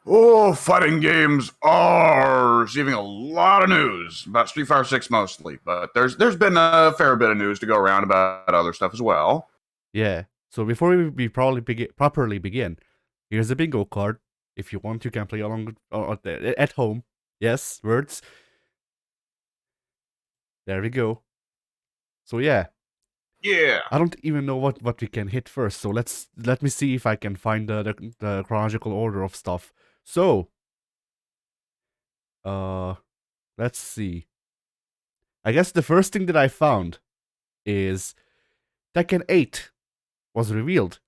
Oh, fighting games are receiving a lot of news about Street Fighter 6 mostly, but there's been a fair bit of news to go around about other stuff as well. Yeah. So before we properly begin, here's a bingo card. If you want, you can play along at home. Yes, words. There we go. So yeah, Yeah. I don't even know what we can hit first. So let me see if I can find the chronological order of stuff. So, uh, let's see. I guess the first thing that I found is Tekken 8 was revealed,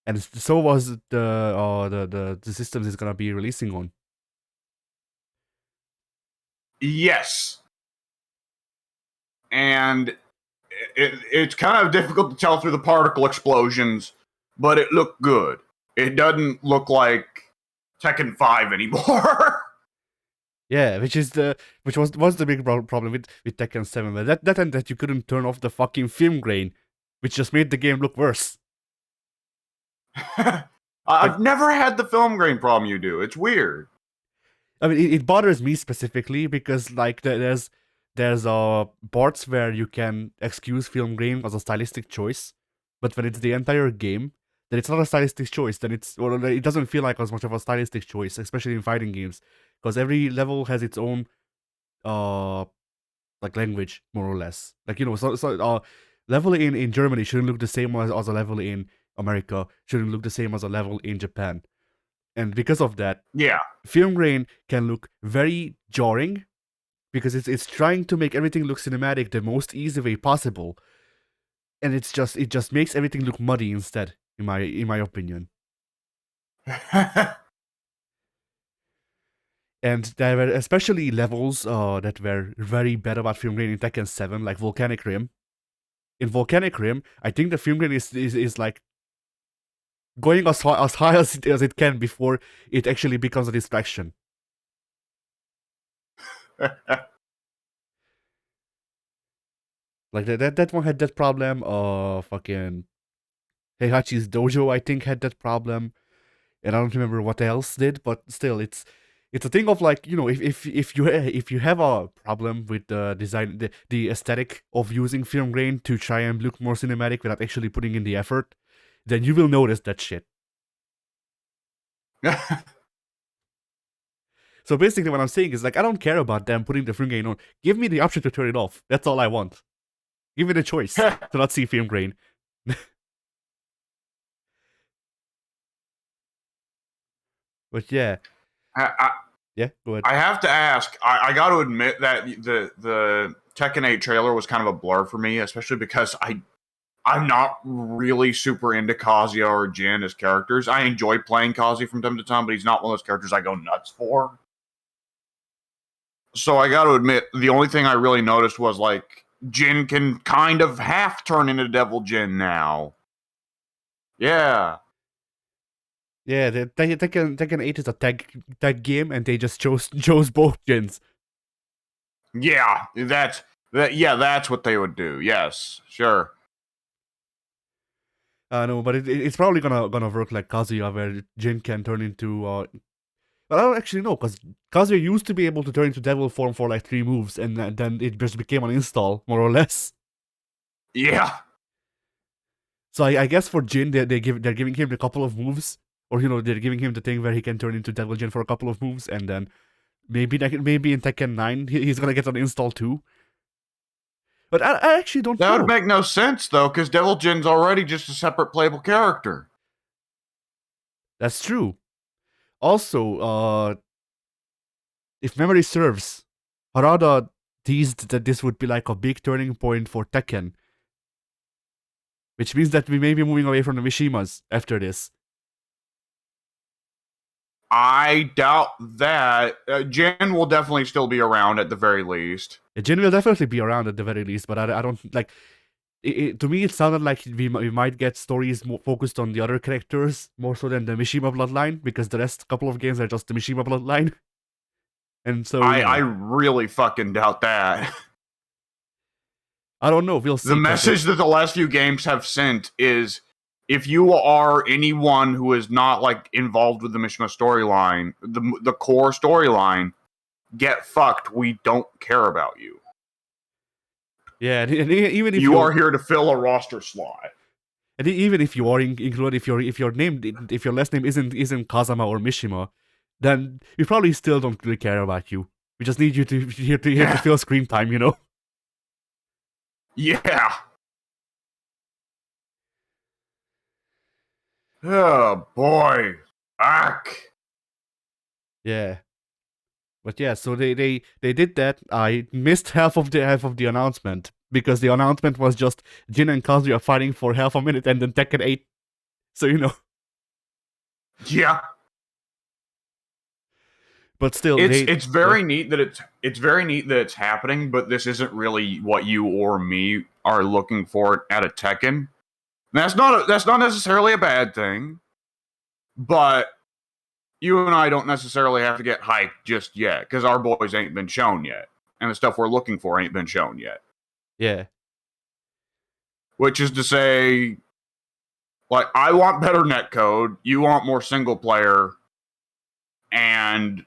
and so was the systems it's gonna be releasing on. Yes. And it's kind of difficult to tell through the particle explosions, but it looked good. It doesn't look like Tekken 5 anymore. Yeah, which was the big problem with Tekken 7, but that you couldn't turn off the fucking film grain, which just made the game look worse. I've never had the film grain problem you do. It's weird. I mean, it bothers me specifically because like there's parts where you can excuse film grain as a stylistic choice, but when it's the entire game, then it's not a stylistic choice. Then it doesn't feel like as much of a stylistic choice, especially in fighting games, because every level has its own like language more or less. Like level in Germany shouldn't look the same as a level in America. Shouldn't look the same as a level in Japan. And because of that, Yeah. film grain can look very jarring because it's trying to make everything look cinematic the most easy way possible, and it just makes everything look muddy instead, in my opinion. And there were especially levels that were very bad about film grain in Tekken 7, like Volcanic Rim. In Volcanic Rim, I think the film grain is like going as high as it can before it actually becomes a distraction. Like that one had that problem. Fucking Heihachi's Dojo, I think, had that problem, and I don't remember what else did, but still, it's a thing of like, if you have a problem with the design, the aesthetic of using film grain to try and look more cinematic without actually putting in the effort, then you will notice that shit. So basically, what I'm saying is like, I don't care about them putting the film grain on. Give me the option to turn it off. That's all I want. Give me the choice to not see film grain. But yeah, I, yeah, go ahead. I have to ask. I got to admit that the Tekken 8 trailer was kind of a blur for me, especially because I'm not really super into Kazuya or Jin as characters. I enjoy playing Kazuya from time to time, but he's not one of those characters I go nuts for. So I got to admit, the only thing I really noticed was like Jin can kind of half turn into Devil Jin now. Yeah. Yeah, Tekken 8 is a tag game, and they just chose both gens. Yeah, that's what they would do. Yes, sure. No, but it's probably gonna work like Kazuya, where Jin can turn into. But I don't actually know, because Kazuya used to be able to turn into devil form for like 3 moves, and then it just became an install, more or less. Yeah. So I guess for Jin, they're giving him a couple of moves, or they're giving him the thing where he can turn into Devil Jin for a couple of moves, and then maybe in Tekken 9 he's gonna get an install too. But I actually don't know. That would make no sense though, because Devil Jin's already just a separate playable character. That's true. Also, if memory serves, Harada teased that this would be like a big turning point for Tekken, which means that we may be moving away from the Mishimas after this. I doubt that. Jin will definitely still be around at the very least. Jin will definitely be around at the very least, but I don't like. To me, it sounded like we might get stories more focused on the other characters more so than the Mishima bloodline, because the rest couple of games are just the Mishima bloodline. And so I really fucking doubt that. I don't know. We'll see. The message that the last few games have sent is if you are anyone who is not like involved with the Mishima storyline, the core storyline, get fucked. We don't care about you. Yeah, and even if You you're are here to fill a roster slot. and even if you are included, if your name if your last name isn't Kazama or Mishima, then we probably still don't really care about you. We just need you to here to fill screen time, you know. Yeah. Oh boy. Fuck. Yeah. But yeah, so they did that. I missed half of the announcement because the announcement was just Jin and Kazuya fighting for half a minute and then Tekken 8. So you know, Yeah. but still It's they it's yeah very neat that it's very neat that it's happening, but this isn't really what you or me are looking for at a Tekken. That's not necessarily a bad thing, but you and I don't necessarily have to get hyped just yet because our boys ain't been shown yet, and the stuff we're looking for ain't been shown yet. yeah. Which is to say, like, I want better netcode, you want more single player, and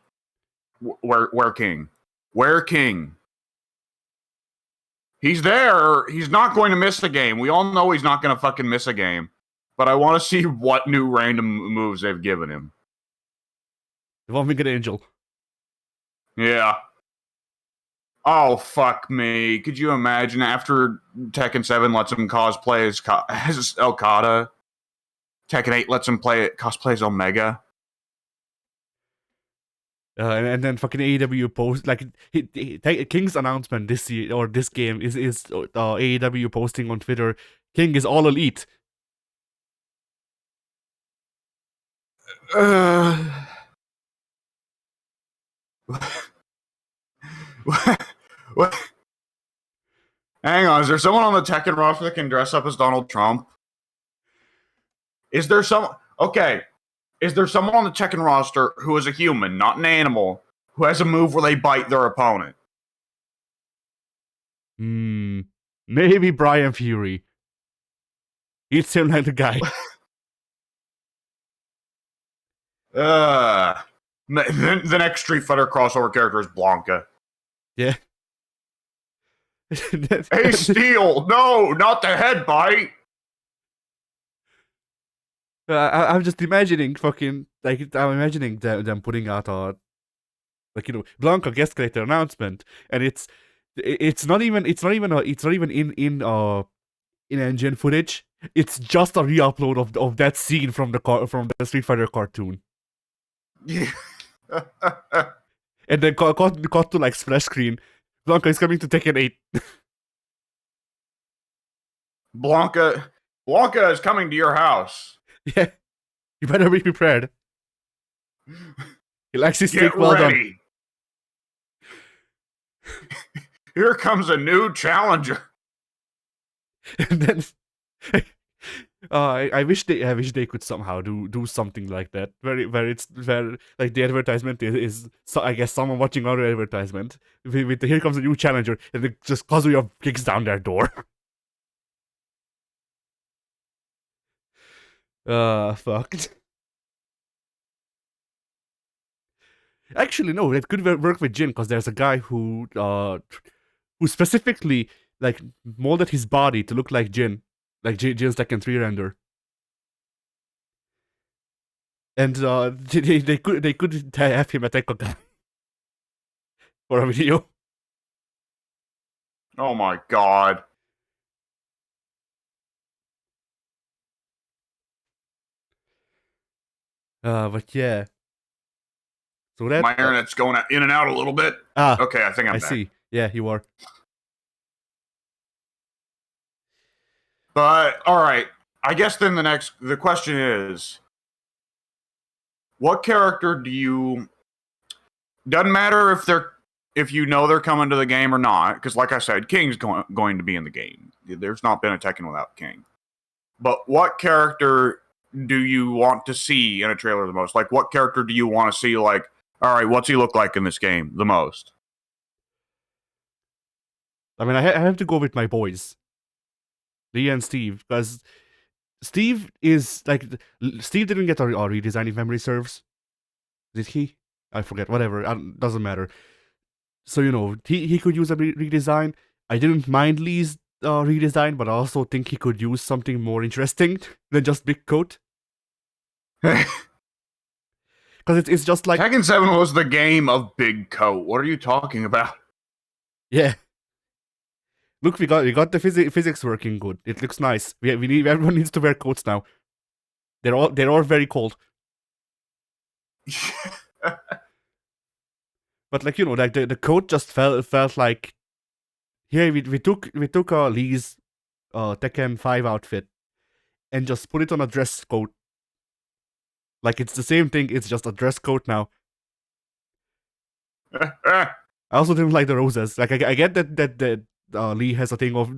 where King? Where King? He's there. He's not going to miss a game. We all know he's not going to fucking miss a game. But I want to see what new random moves they've given him. The one winged angel. Yeah. Oh, fuck me. Could you imagine after Tekken 7 lets him cosplay as Okada, Tekken 8 lets him cosplay as Omega? And then fucking AEW post like King's announcement this year or this game is AEW posting on Twitter. King is all elite. Uh, what? Hang on, is there someone on the Tekken roster that can dress up as Donald Trump? Is there some? Okay, is there someone on the Tekken roster who is a human, not an animal, who has a move where they bite their opponent? Maybe Brian Fury. He'd seem like the guy. The next Street Fighter crossover character is Blanca. Yeah. Hey, Steel! No, not the head bite! I'm just imagining fucking like I'm imagining them putting out a Blanca guest creator announcement, and it's not even in engine footage. It's just a re-upload of that scene from the Street Fighter cartoon, Yeah. and then cut to like splash screen. Blanca is coming to Tekken 8. Blanca is coming to your house. Yeah, you better be prepared. He likes his Get steak well done. ready. Here comes a new challenger. And then I wish they could somehow do something like that. Where it's where like the advertisement is so I guess someone watching our advertisement with the, here comes a new challenger, and it just Kazuya kicks down their door. Fuck. Actually, no, it could work with Jin because there's a guy who specifically like molded his body to look like Jin, like Jin's Tekken 3 render. And they could have him attack a guy for a video. Oh my god. But yeah. So that My internet's going in and out a little bit. Okay, I think I'm I back. see. Yeah, you are. But all right, I guess then the question is, what character do you? Doesn't matter if you know they're coming to the game or not, because like I said, King's going to be in the game. There's not been a Tekken without King. But what character do you want to see in a trailer the most? Like, what character do you want to see? Like, all right, what's he look like in this game the most? I mean, I have to go with my boys, Lee and Steve, because Steve is like Steve didn't get a redesign if memory serves. Did he? I forget. Whatever. Doesn't matter. So he could use a redesign. I didn't mind Lee's redesign, but I also think he could use something more interesting than just big coat. Because it's just like Tekken 7 was the game of big coat. What are you talking about? Yeah. Look, we got the physics working good. It looks nice. We need everyone needs to wear coats now. They're all very cold. But like like the coat just felt like here we took Lee's Tekken 5 outfit and just put it on a dress coat. Like it's the same thing, it's just a dress coat now. I also didn't like the roses. Like I get that Lee has a thing of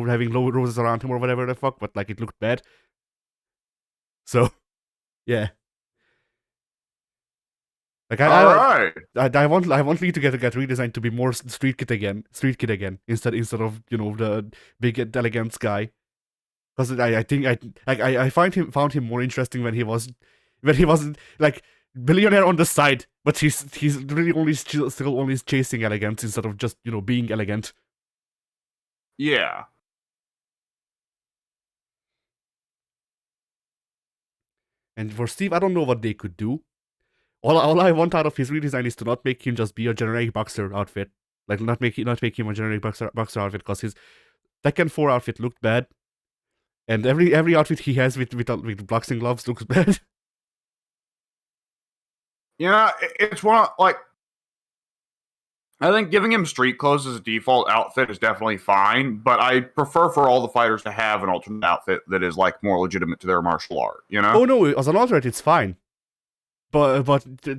having low roses around him or whatever the fuck, but like it looked bad. So yeah. Like I want Lee to get redesigned to be more street kid again, instead of the big elegance guy. Because I think I found him more interesting when he wasn't like billionaire on the side, but he's really only still only chasing elegance instead of just being elegant. Yeah. And for Steve, I don't know what they could do. All I want out of his redesign is to not make him just be a generic boxer outfit. Like not make him a generic boxer outfit, because his Tekken 4 outfit looked bad. And every outfit he has with boxing gloves looks bad. It's one of, like, I think giving him street clothes as a default outfit is definitely fine, but I prefer for all the fighters to have an alternate outfit that is like more legitimate to their martial art. Oh no, as an alternate, it's fine. But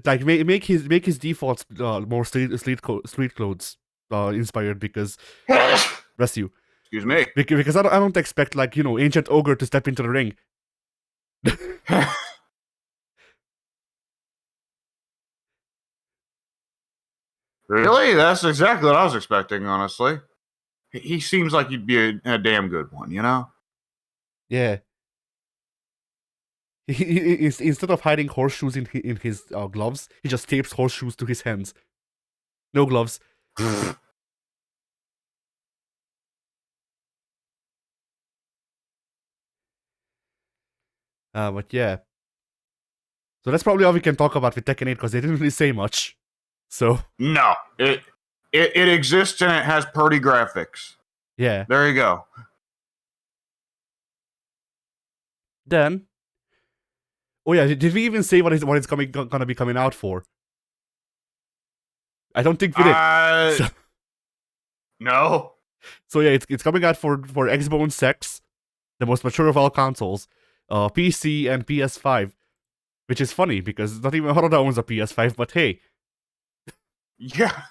like make his defaults more street clothes inspired, because bless you. Excuse me. Because I don't expect like ancient ogre to step into the ring. Really? That's exactly what I was expecting, honestly. He seems like he'd be a damn good one, Yeah. Instead of hiding horseshoes in his gloves, he just tapes horseshoes to his hands. No gloves. But yeah. So that's probably all we can talk about with Tekken 8, because they didn't really say much. So no, it exists and it has pretty graphics. Yeah. There you go. Then, oh yeah, did we even say what it's gonna be coming out for? I don't think we did. No. So yeah, it's coming out for Xbox X, the most mature of all consoles, PC and PS5, which is funny because not even Haruda owns a PS5. But hey, yeah.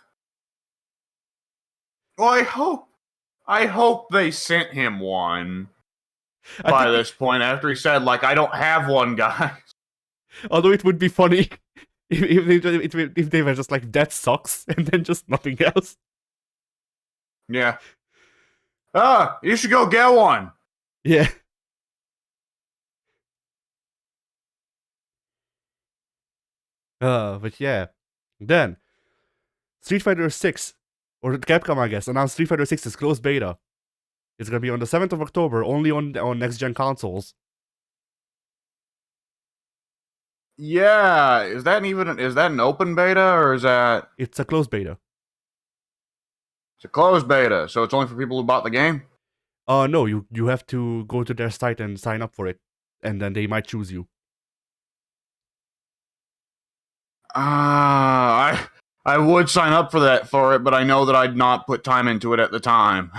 Well, I hope they sent him one by this point after he said, like, I don't have one, guys. Although it would be funny if they were just like, that sucks, and then just nothing else. Yeah. You should go get one. Yeah. But yeah. Then, Street Fighter 6, or Capcom, I guess, announced Street Fighter 6's closed beta. It's gonna be on the 7th of October, only on next-gen consoles. Yeah, is that an open beta, or is that... It's a closed beta. It's a closed beta, so it's only for people who bought the game? No, you have to go to their site and sign up for it, and then they might choose you. I would sign up for it, but I know that I'd not put time into it at the time.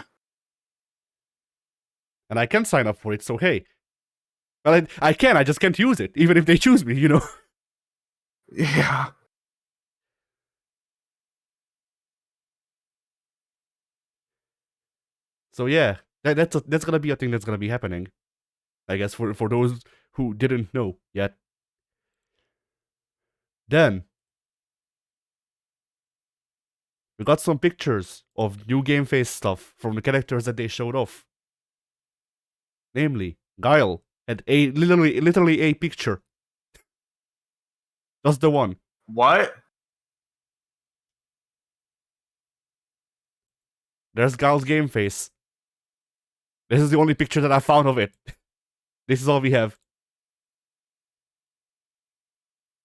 And I can sign up for it, so hey. Well, I can, I just can't use it, even if they choose me, Yeah. So yeah, that's gonna be a thing that's gonna be happening, I guess, for those who didn't know yet. Then we got some pictures of new game face stuff from the characters that they showed off. Namely, Guile, And a literally a picture. That's the one. What? There's Gal's game face. This is the only picture that I found of it. This is all we have.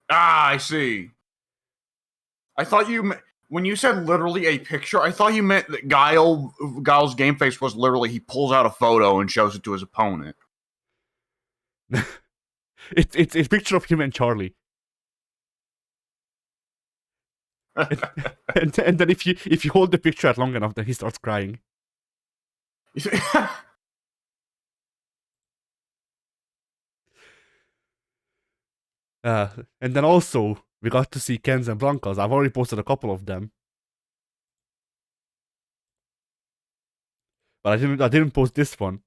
Ah, I see. I thought when you said literally a picture, I thought you meant that Guile's game face was literally he pulls out a photo and shows it to his opponent. It's a picture of him and Charlie. And then if you hold the picture out long enough, then he starts crying. And then also we got to see Ken's and Blanca's. I've already posted a couple of them, but I didn't post this one.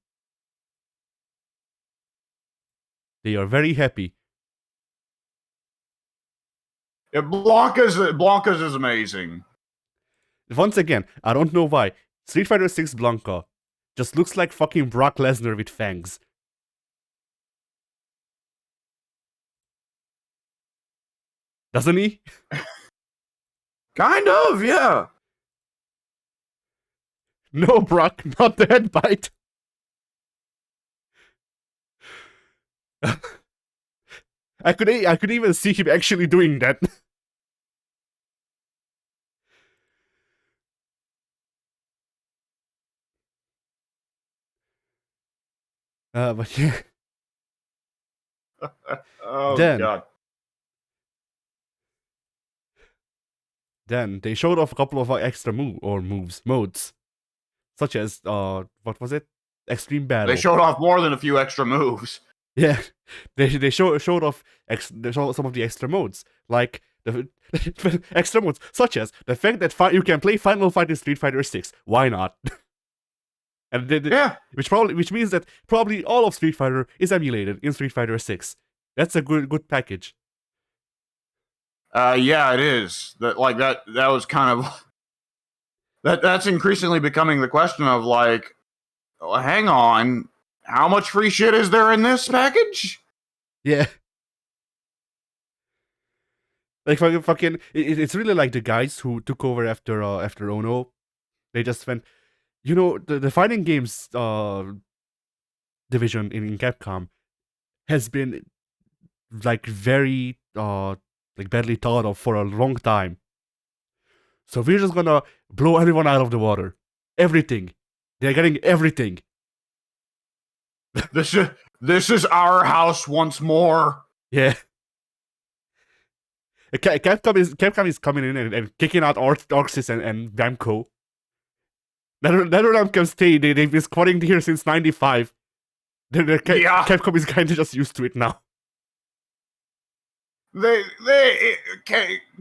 They are very happy. Yeah, Blanca's is amazing. Once again, I don't know why. Street Fighter 6 Blanca just looks like fucking Brock Lesnar with fangs. Doesn't he? Kind of, yeah. No, Brock, not the head bite. I could even see him actually doing that. But yeah. Oh Then god. Then they showed off a couple of extra modes, such as what was it? Extreme Battle. They showed off more than a few extra moves. Yeah, they showed off some of the extra modes, like the extra modes, such as the fact that you can play Final Fight in Street Fighter 6. Why not? And Yeah. which means that probably all of Street Fighter is emulated in Street Fighter 6. That's a good package. Yeah, it is. That was kind of that's increasingly becoming the question of like, oh, hang on, how much free shit is there in this package? Yeah. Like fucking, it's really like the guys who took over after Ono. They just went, the fighting games division in Capcom has been like very like badly thought of for a long time. So we're just gonna blow everyone out of the water. Everything. They're getting everything. This is our house once more. Yeah. Capcom is coming in and kicking out Arxis and Namco. Neither of them can stay. They've been squatting here since '95. Capcom is kind of just used to it now.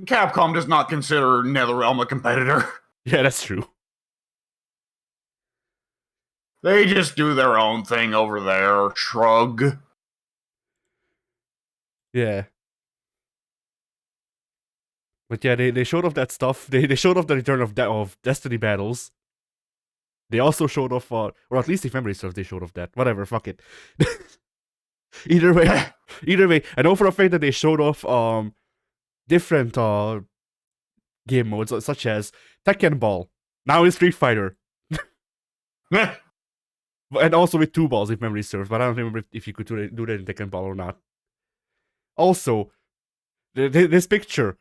Capcom does not consider NetherRealm a competitor. Yeah, that's true. They just do their own thing over there. Shrug. Yeah. But yeah, they showed off that stuff. They showed off the return of Destiny battles. They also showed off, or at least if memory serves, they showed off that. Whatever, fuck it. Either way, I know for a fact that they showed off different game modes, such as Tekken Ball, now in Street Fighter, and also with 2 balls if memory serves. But I don't remember if you could do that in Tekken Ball or not. Also, this picture.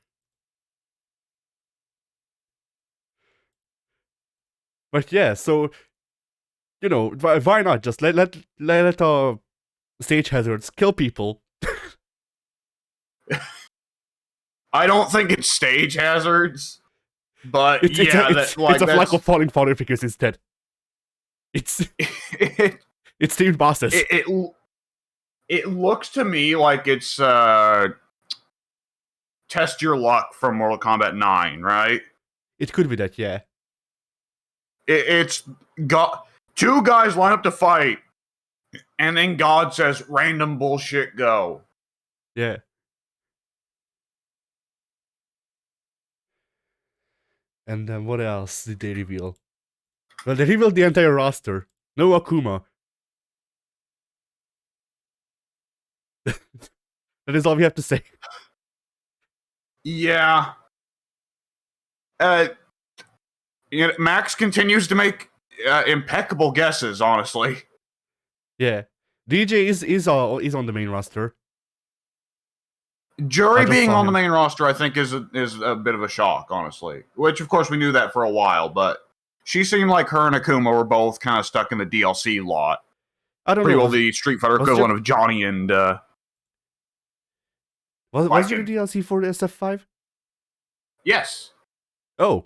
But yeah, so why not just let stage hazards kill people? I don't think it's stage hazards, but It's a flock of falling powder figures instead. It's it's themed bosses. It looks to me like it's Test Your Luck from Mortal Kombat 9, right? It could be that, yeah. It's got 2 guys line up to fight, and then God says, "Random bullshit, go." Yeah. And then what else did they reveal? Well, they revealed the entire roster. No Akuma. That is all we have to say. Yeah. Uh, Max continues to make impeccable guesses, honestly. Yeah. DJ is on the main roster. I Jury just being saw on the him. main roster, I think, is a bit of a shock, honestly. Which, of course, we knew that for a while, but she seemed like her and Akuma were both kind of stuck in the DLC lot. I don't Pretty know. well the Street Fighter Was there equivalent of Johnny and was there a Viking. DLC for the SF5? Yes. Oh,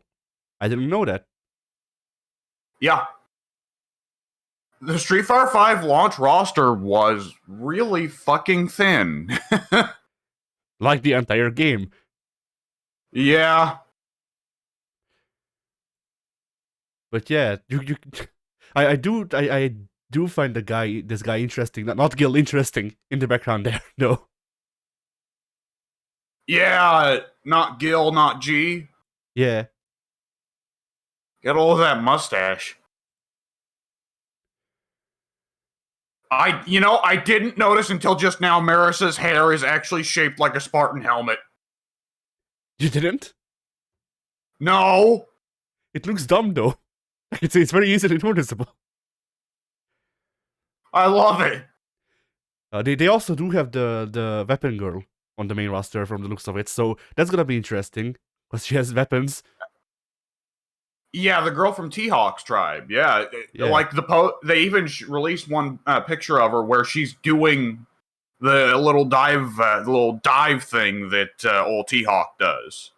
I didn't know that. Yeah. The Street Fighter 5 launch roster was really fucking thin. Like the entire game. Yeah. But yeah, I do find this guy interesting. Not Gil interesting in the background there. No. Yeah. Not Gil, not G. Yeah. Got all of that mustache. I didn't notice until just now Maris's hair is actually shaped like a Spartan helmet. You didn't? No. It looks dumb though. It's very easily noticeable. I love it. They also do have the weapon girl on the main roster from the looks of it, so that's gonna be interesting because she has weapons. Yeah, the girl from T-Hawk's tribe. Yeah, Yeah. like they even released one picture of her where she's doing the little dive thing that old T-Hawk does.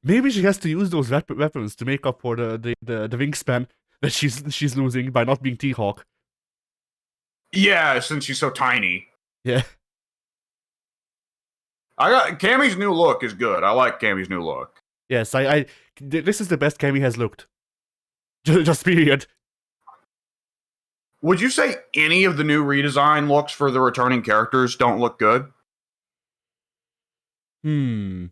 Maybe she has to use those weapons to make up for the wingspan that she's losing by not being T-Hawk. Yeah, since she's so tiny. Yeah. Cammy's new look is good. I like Cammy's new look. Yes, this is the best Cammy has looked. Just period. Would you say any of the new redesign looks for the returning characters don't look good? Hmm.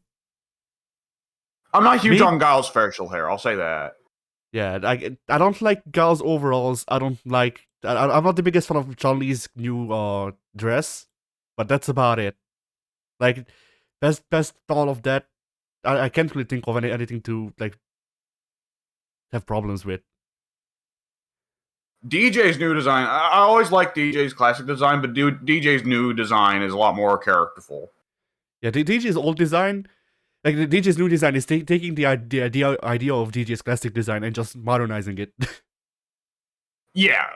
I'm not huge on Guile's facial hair. I'll say that. Yeah, I don't like Gal's overalls. I don't like. I'm not the biggest fan of Chun-Li's new dress, but that's about it. Like best all of that. I can't really think of anything to like have problems with. DJ's new design. I always like DJ's classic design, but DJ's new design is a lot more characterful. Yeah, DJ's old design, like the DJ's new design, is taking the idea of DJ's classic design and just modernizing it. Yeah.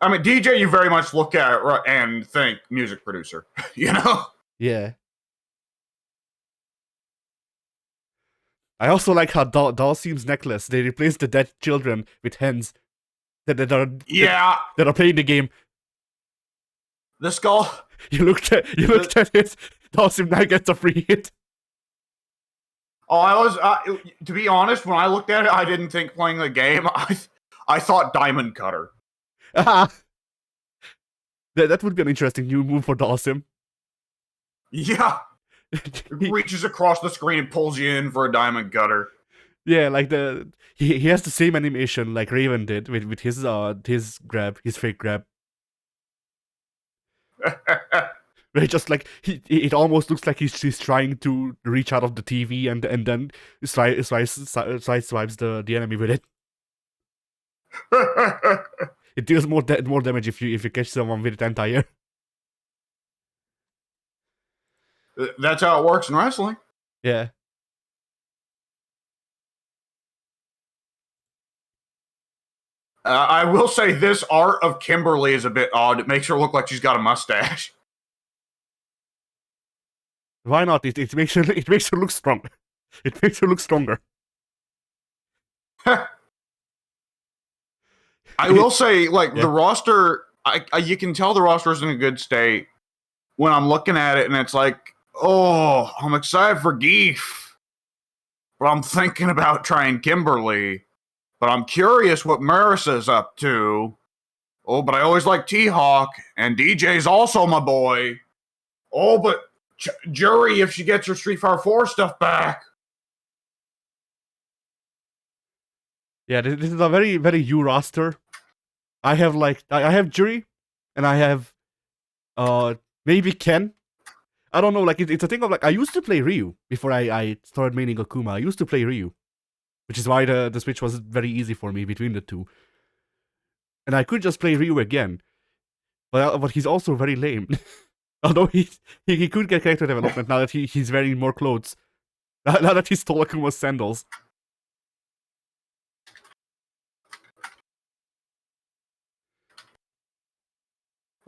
I mean, DJ, you very much look at and think music producer, you know? Yeah. I also like how Dalsim's necklace, they replaced the dead children with hens that are playing the game. The skull. You looked at it. Dalsim now gets a free hit. Oh, to be honest, when I looked at it, I didn't think playing the game. I thought Diamond Cutter. That would be an interesting new move for Dalsim. Yeah. Reaches across the screen and pulls you in for a Diamond Cutter. Yeah, like he has the same animation like Raven did with his fake grab. Right, just like it almost looks like he's trying to reach out of the TV and then sideswipes the enemy with it. It deals more damage if you catch someone with it entire. That's how it works in wrestling. Yeah. I will say this art of Kimberly is a bit odd. It makes her look like she's got a mustache. Why not? It makes her look strong. It makes her look stronger. I will say, like, the roster, you can tell the roster is in a good state when I'm looking at it, and it's like, oh, I'm excited for Geef, but I'm thinking about trying Kimberly, but I'm curious what Marisa's up to. Oh, but I always like T-Hawk, and DJ's also my boy. Oh, but Jury, if she gets her Street Fighter 4 stuff back. Yeah, this is a very, very U roster. I have Jury, and I have Maybe Ken. I don't know. Like it's a thing of like I used to play Ryu before I started maining Akuma. I used to play Ryu, which is why the switch was very easy for me between the two. And I could just play Ryu again, but he's also very lame. Although he could get character development now that he's wearing more clothes. Now that he stole Akuma's sandals.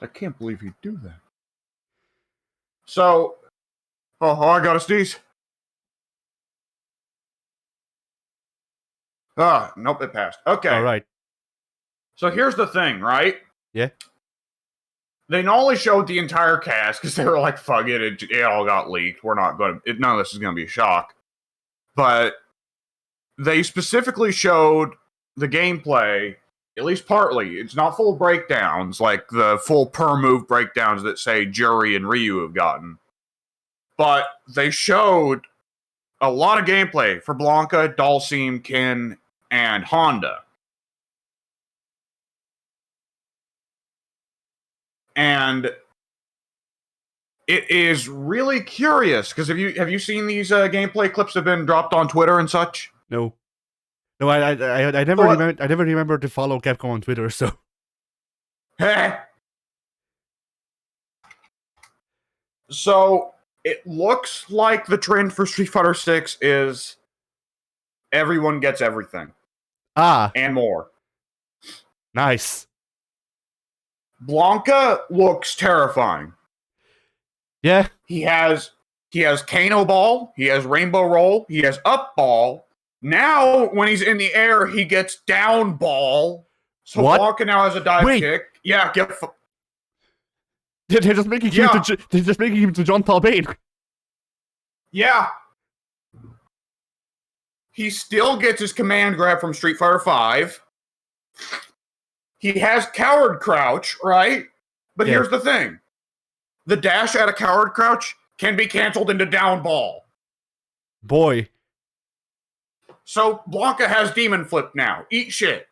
I can't believe he'd do that. So, I got a sneeze. Nope, it passed. Okay. All right. So here's the thing, right? Yeah. They not only showed the entire cast because they were like, "Fuck it, it all got leaked. We're not going to. None of this is going to be a shock." But they specifically showed the gameplay, at least partly. It's not full breakdowns like the full per move breakdowns that say Jury and Ryu have gotten, but they showed a lot of gameplay for Blanca, Dhalsim, Ken, and Honda. And it is really curious because have you seen these gameplay clips that have been dropped on Twitter and such? No, I never remember to follow Capcom on Twitter. So, so it looks like the trend for Street Fighter 6 is everyone gets everything and more. Nice. Blanca looks terrifying. Yeah. He has Kano Ball, he has Rainbow Roll, he has Up Ball. Now, when he's in the air, he gets Down Ball. So what? Blanca now has a dive kick. Yeah, they're just making him to John Talbane. Yeah. He still gets his command grab from Street Fighter V. He has Coward Crouch, right? But here's the thing. The dash out of Coward Crouch can be canceled into Down Ball. Boy. So Blanca has Demon Flip now. Eat shit.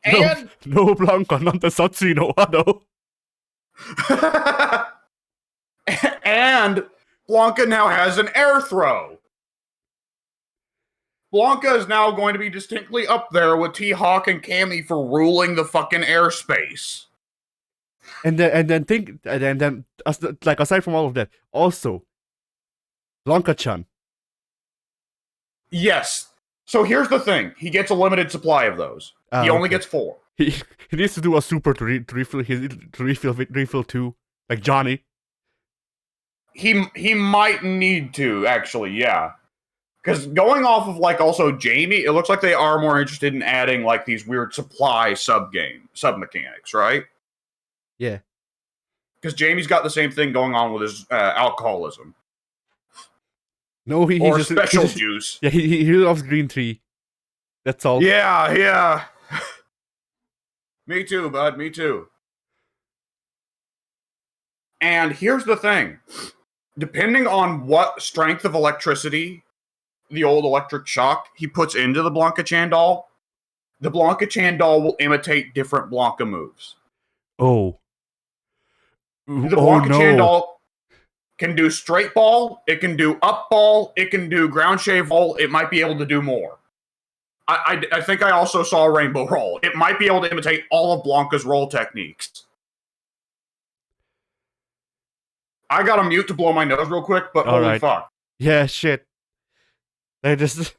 And no Blanca, not the Satsu no Hado. And Blanca now has an air throw. Blanca is now going to be distinctly up there with T-Hawk and Cammy for ruling the fucking airspace. And then like aside from all of that, also Blanca-chan. Yes. So here's the thing: he gets a limited supply of those. He only gets 4. He needs to do a super to refill 2, like Johnny. He might need to actually, yeah. Because going off of like also Jamie, it looks like they are more interested in adding like these weird supply sub mechanics, right? Yeah. Because Jamie's got the same thing going on with his alcoholism. No, or special juice. Yeah, he loves green tea. That's all. Yeah. Me too, bud. Me too. And here's the thing. Depending on what strength of electricity, the old electric shock, he puts into the Blanca-chan doll, the Blanca-chan doll will imitate different Blanca moves. Oh. The Blanca-chan doll can do straight ball, it can do up ball, it can do ground shave ball, it might be able to do more. I think I also saw a rainbow roll. It might be able to imitate all of Blanca's roll techniques. I gotta mute to blow my nose real quick, but holy fuck. Yeah, shit. I just...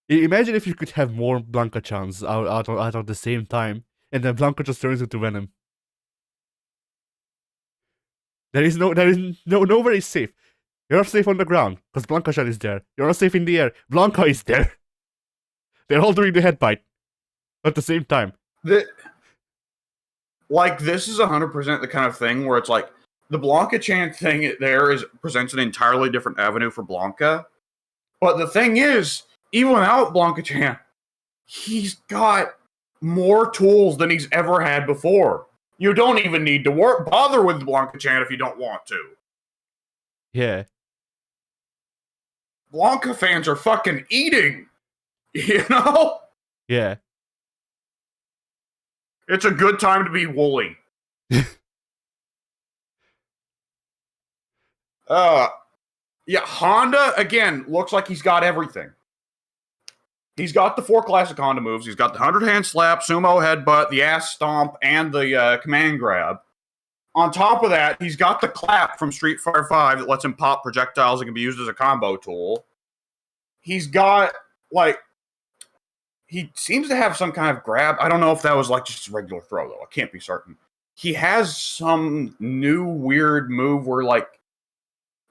Imagine if you could have more Blanca-chans out at the same time, and then Blanca just turns into Venom. There is nowhere is safe. You're not safe on the ground, because Blanca-chan is there. You're not safe in the air. Blanca is there. They're all doing the head bite at the same time. This is 100% the kind of thing where it's like, the Blanca-chan thing there presents an entirely different avenue for Blanca. But the thing is, even without Blanca-chan, he's got more tools than he's ever had before. You don't even need to bother with Blanca-chan if you don't want to. Yeah. Blanca fans are fucking eating. You know? Yeah. It's a good time to be woolly. Yeah, Honda, again, looks like he's got everything. He's got the 4 classic Honda moves. He's got the 100-hand slap, sumo headbutt, the ass stomp, and the command grab. On top of that, he's got the clap from Street Fighter V that lets him pop projectiles that can be used as a combo tool. He's got, like, he seems to have some kind of grab. I don't know if that was, like, just a regular throw, though. I can't be certain. He has some new weird move where, like,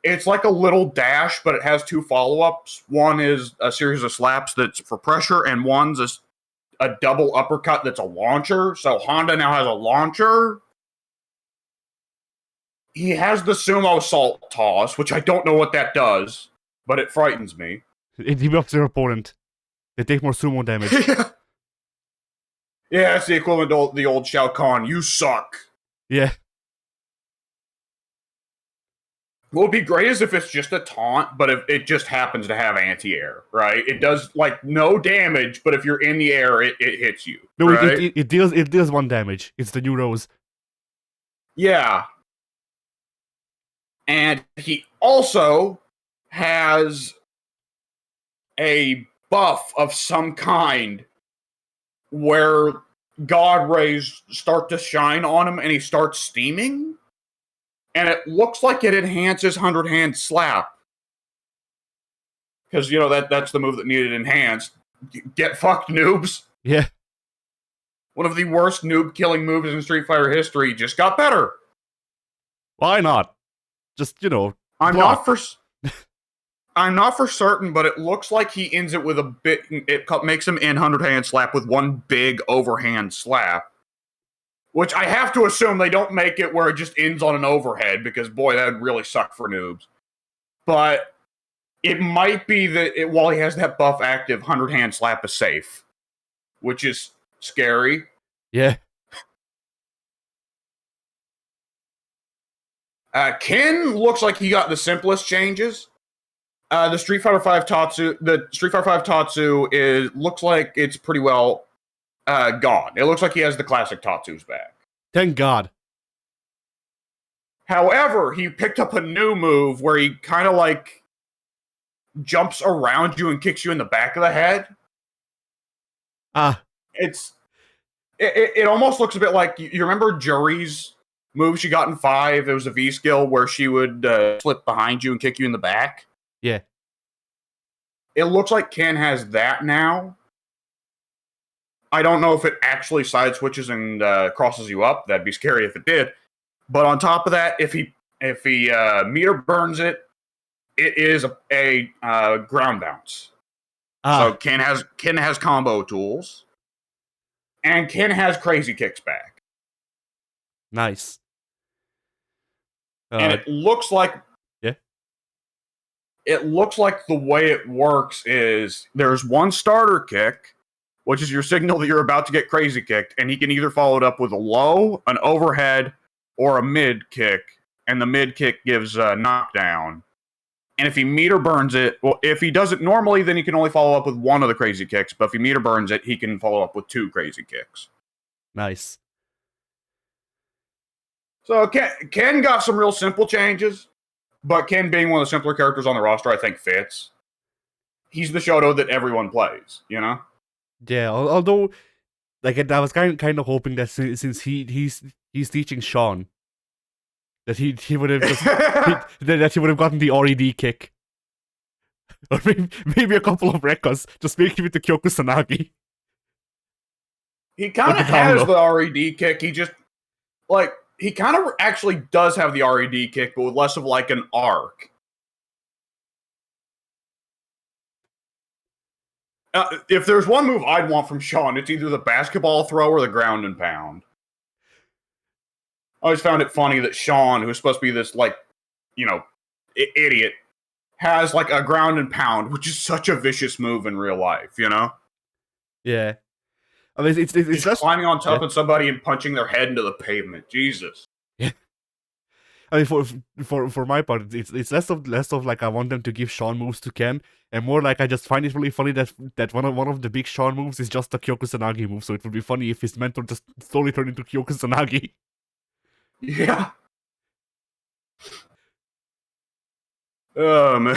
it's like a little dash, but it has 2 follow-ups. One is a series of slaps that's for pressure, and one's a double uppercut that's a launcher. So Honda now has a launcher. He has the sumo salt toss, which I don't know what that does, but it frightens me. It debuffs their opponent. They take more sumo damage. Yeah, it's the equivalent to the old Shao Kahn. You suck. Yeah. What would be great is if it's just a taunt, but if it just happens to have anti-air, right? It does, like, no damage, but if you're in the air, it hits you. No, right? it deals 1 damage. It's the new rose. Yeah. And he also has a buff of some kind where God rays start to shine on him and he starts steaming. And it looks like it enhances 100-hand slap. Because, you know, that's the move that needed enhanced. Get fucked, noobs. Yeah. One of the worst noob-killing moves in Street Fighter history just got better. Why not? Just, you know, I'm not for certain, but it looks like he ends it with a bit. It makes him in 100-hand slap with one big overhand slap. Which I have to assume they don't make it where it just ends on an overhead, because, boy, that would really suck for noobs. But it might be that while he has that buff active, 100-hand slap is safe. Which is scary. Yeah. Ken looks like he got the simplest changes. The Street Fighter V Tatsu looks like it's pretty well gone. It looks like he has the classic Tatsus back. Thank God. However, he picked up a new move where he kind of like jumps around you and kicks you in the back of the head. It almost looks a bit like, you remember Juri's move she got in 5? It was a V skill where she would slip behind you and kick you in the back. Yeah. It looks like Ken has that now. I don't know if it actually side switches and crosses you up. That'd be scary if it did. But on top of that, if he meter burns it, it is a ground bounce. So Ken has combo tools, and Ken has crazy kicks back. Nice. And it looks like it looks like the way it works is there's one starter kick, which is your signal that you're about to get crazy kicked, and he can either follow it up with a low, an overhead, or a mid kick, and the mid kick gives a knockdown. And if he meter burns it, well, if he does it normally, then he can only follow up with one of the crazy kicks, but if he meter burns it, he can follow up with 2 crazy kicks. Nice. So Ken got some real simple changes, but Ken being one of the simpler characters on the roster, I think fits. He's the Shoto that everyone plays, you know? Yeah, although, like, I was kind of hoping that since he's teaching Sean, that he would have just that he would have gotten the RED kick, or maybe a couple of Rekkas, just make him into Kyoku Sanagi. He kind of has the RED kick. He just he kind of actually does have the RED kick, but with less of like an arc. If there's one move I'd want from Sean, it's either the basketball throw or the ground and pound. I always found it funny that Sean, who's supposed to be this, like, you know, idiot, has, like, a ground and pound, which is such a vicious move in real life, you know? Yeah. I mean, it's just climbing on top of somebody and punching their head into the pavement. Jesus. Yeah. I mean, for my part, it's less of like I want them to give Sean moves to Ken, and more like I just find it really funny that one of the big Sean moves is just a Kyoko Sanagi move. So it would be funny if his mentor just slowly turned into Kyoko Sanagi. Yeah. Man.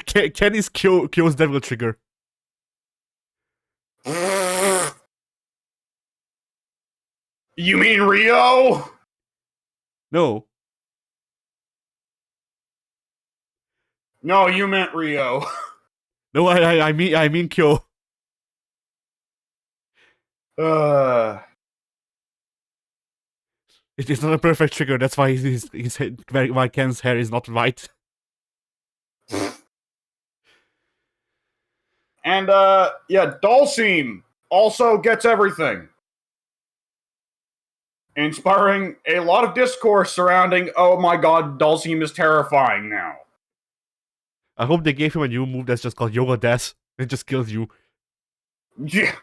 Ken is Kyo's Devil Trigger. You mean Rio? No, No, you meant Rio. no, I mean Kyo. Uh, It is not a perfect trigger. That's why why Ken's hair is not white. and yeah, Dulcine also gets everything, inspiring a lot of discourse surrounding. Oh my God, Dulcine is terrifying now. I hope they gave him a new move that's just called Yoga Death. It just kills you. Yeah.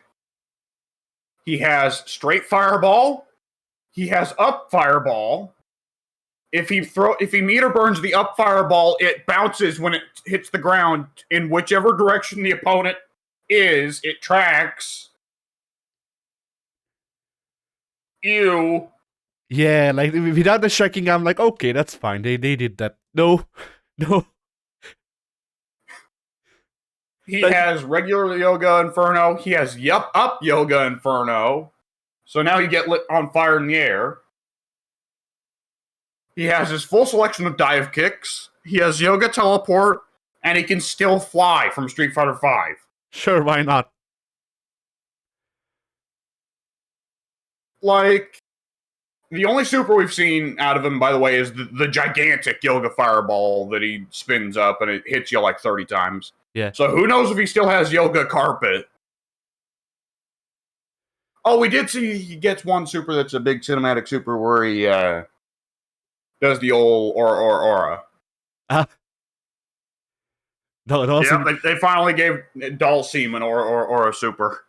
He has straight fireball. He has up fireball. If he meter burns the up fireball, it bounces when it hits the ground in whichever direction the opponent is. It tracks. Ew. Yeah, like without the striking, I'm like, okay, that's fine. They did that. No, no. He has regular Yoga Inferno. He has up Yoga Inferno. So now you get lit on fire in the air. He has his full selection of dive kicks. He has Yoga Teleport, and he can still fly from Street Fighter V. Sure, why not? Like, the only super we've seen out of him, by the way, is the gigantic Yoga Fireball that he spins up and it hits you like 30 times. Yeah. So who knows if he still has Yoga Carpet. Oh, we did see he gets one super that's a big cinematic super where he does the old aura. No, Yeah, they finally gave Dulcine an aura super.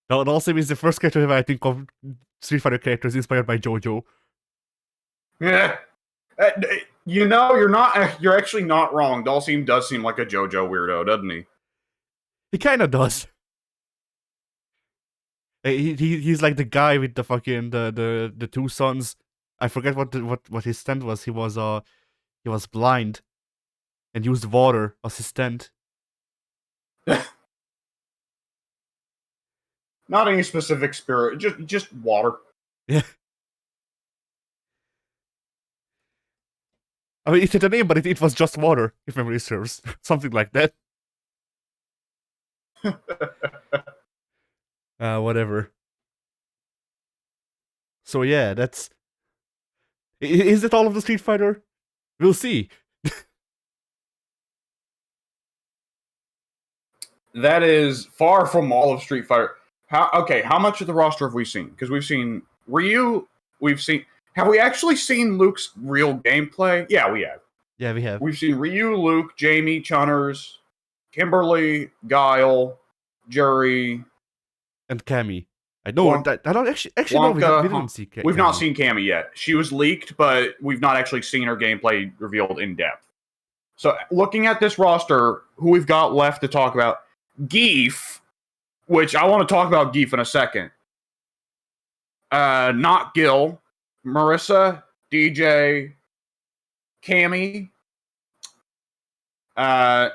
No, it also is the first character ever I think of Street Fighter characters inspired by JoJo. Yeah. You know, you're actually not wrong. Dulcine does seem like a JoJo weirdo, doesn't he? He kind of does. He's like the guy with the fucking the two sons. I forget what his stand was. He was blind and used water as his stand. Not any specific spirit, just water. Yeah. I mean, it had a name, but it was just water, if memory serves. Something like that. Whatever. So yeah, that's... Is it all of the Street Fighter? We'll see. That is far from all of Street Fighter. How much of the roster have we seen? Because we've seen Ryu, have we actually seen Luke's real gameplay? Yeah, we have. Yeah, we have. We've seen Ryu, Luke, Jamie, Chunners, Kimberly, Guile, Jury, And Cammy. I don't actually Blanca, no, we didn't see Cammy. We've not seen Cammy yet. She was leaked, but we've not actually seen her gameplay revealed in depth. So looking at this roster, who we've got left to talk about, Geef, which I want to talk about Geef in a second. Not Gil, Marissa, DJ, Cammy, not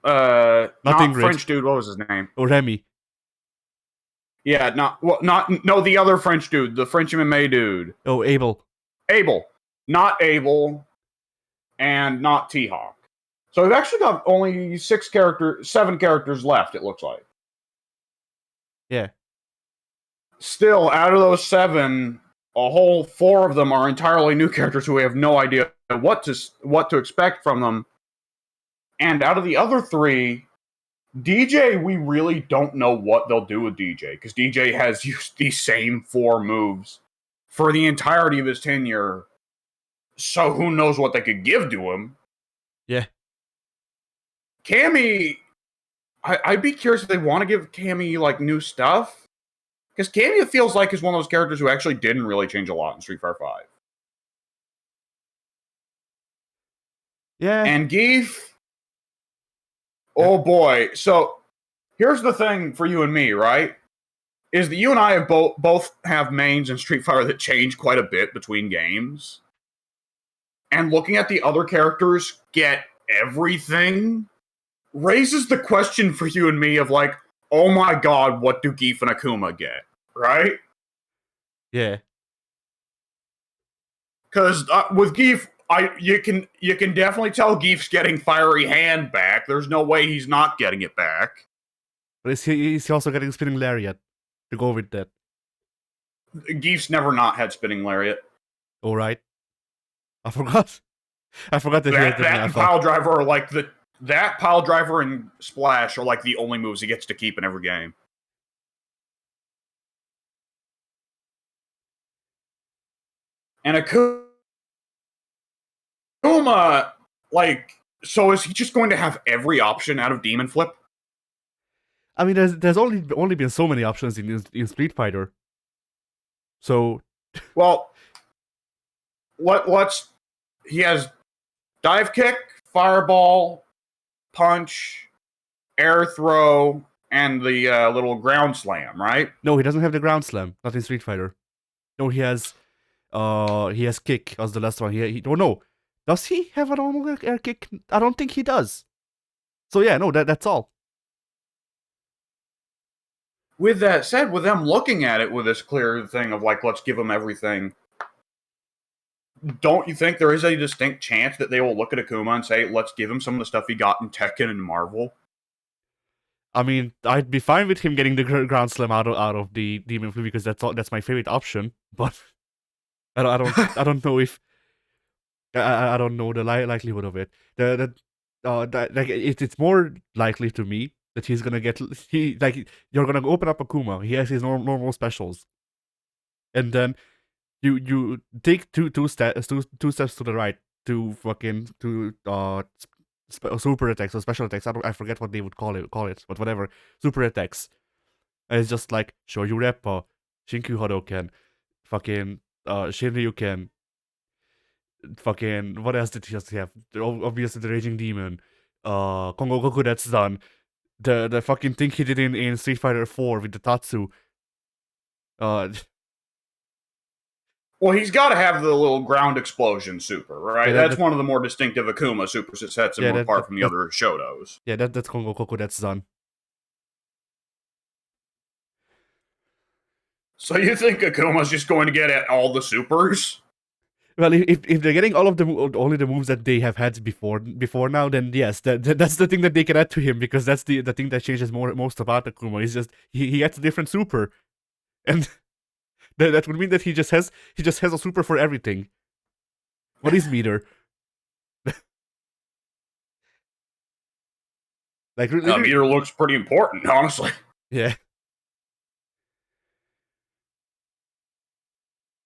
French dude. What was his name? Oh, Remy. Yeah, the other French dude, the French MMA dude. Oh, Abel. Not Abel, and not T-Hawk. So we've actually got only 7 characters left, it looks like. Yeah. Still, out of those 7, a whole 4 of them are entirely new characters who we have no idea what to expect from them. And out of the other 3, DJ, we really don't know what they'll do with DJ, because DJ has used the same 4 moves for the entirety of his tenure. So who knows what they could give to him? Yeah. Cammy, I'd be curious if they want to give Cammy like new stuff, Because Candy, it feels like, is one of those characters who actually didn't really change a lot in Street Fighter V. Yeah. And Geef, oh boy. So here's the thing for you and me, right? Is that you and I have both have mains in Street Fighter that change quite a bit between games. And looking at the other characters get everything raises the question for you and me of like, oh my god, what do Geef and Akuma get? Right? Yeah. Because with Geef, you can definitely tell Geef's getting Fiery Hand back. There's no way he's not getting it back. But is he also getting Spinning Lariat to go with that? Geef's never not had Spinning Lariat. All right. I forgot. I forgot that he had that and Pile Driver are like that Pile Driver and Splash are like the only moves he gets to keep in every game. And Akuma, like, so is he just going to have every option out of Demon Flip? I mean, there's only been so many options in Street Fighter. So, well, let's. He has dive kick, fireball, punch, air throw, and the little ground slam, right? No, he doesn't have the ground slam. Not in Street Fighter. No, he has kick as the last one. He oh no, does he have a normal air kick? I don't think he does. So yeah, no, that's all. With that said, with them looking at it with this clear thing of like, let's give them everything, don't you think there is a distinct chance that they will look at Akuma and say, let's give him some of the stuff he got in Tekken and Marvel? I mean, I'd be fine with him getting the ground slam out of the Demon Flip because that's my favorite option. But I don't know if I don't know the likelihood of it. It's more likely to me that he's gonna get you're gonna open up Akuma. He has his normal specials, and then you take two steps to the right to super attacks or special attacks. I forget what they would call it, but whatever, super attacks. And it's just like Shoyu Reppa, Shinku Hadoken, fucking Shinryuken. Fucking what else did he just have? Obviously the Raging Demon, Kongo Goku that's done. The fucking thing he did in Street Fighter 4 with the Tatsu. Well, he's got to have the little ground explosion super, right? Yeah, that's one of the more distinctive Akuma supers that sets him apart from the other Shotos. Yeah, that's Kongo Goku that's done. So you think Akuma's just going to get at all the supers? Well, if they're getting all of only the moves that they have had before now, then yes, that's the thing that they can add to him, because that's the thing that changes most about Akuma. He's just he gets a different super, and that would mean that he just has a super for everything. What is meter? Like meter looks pretty important, honestly. Yeah.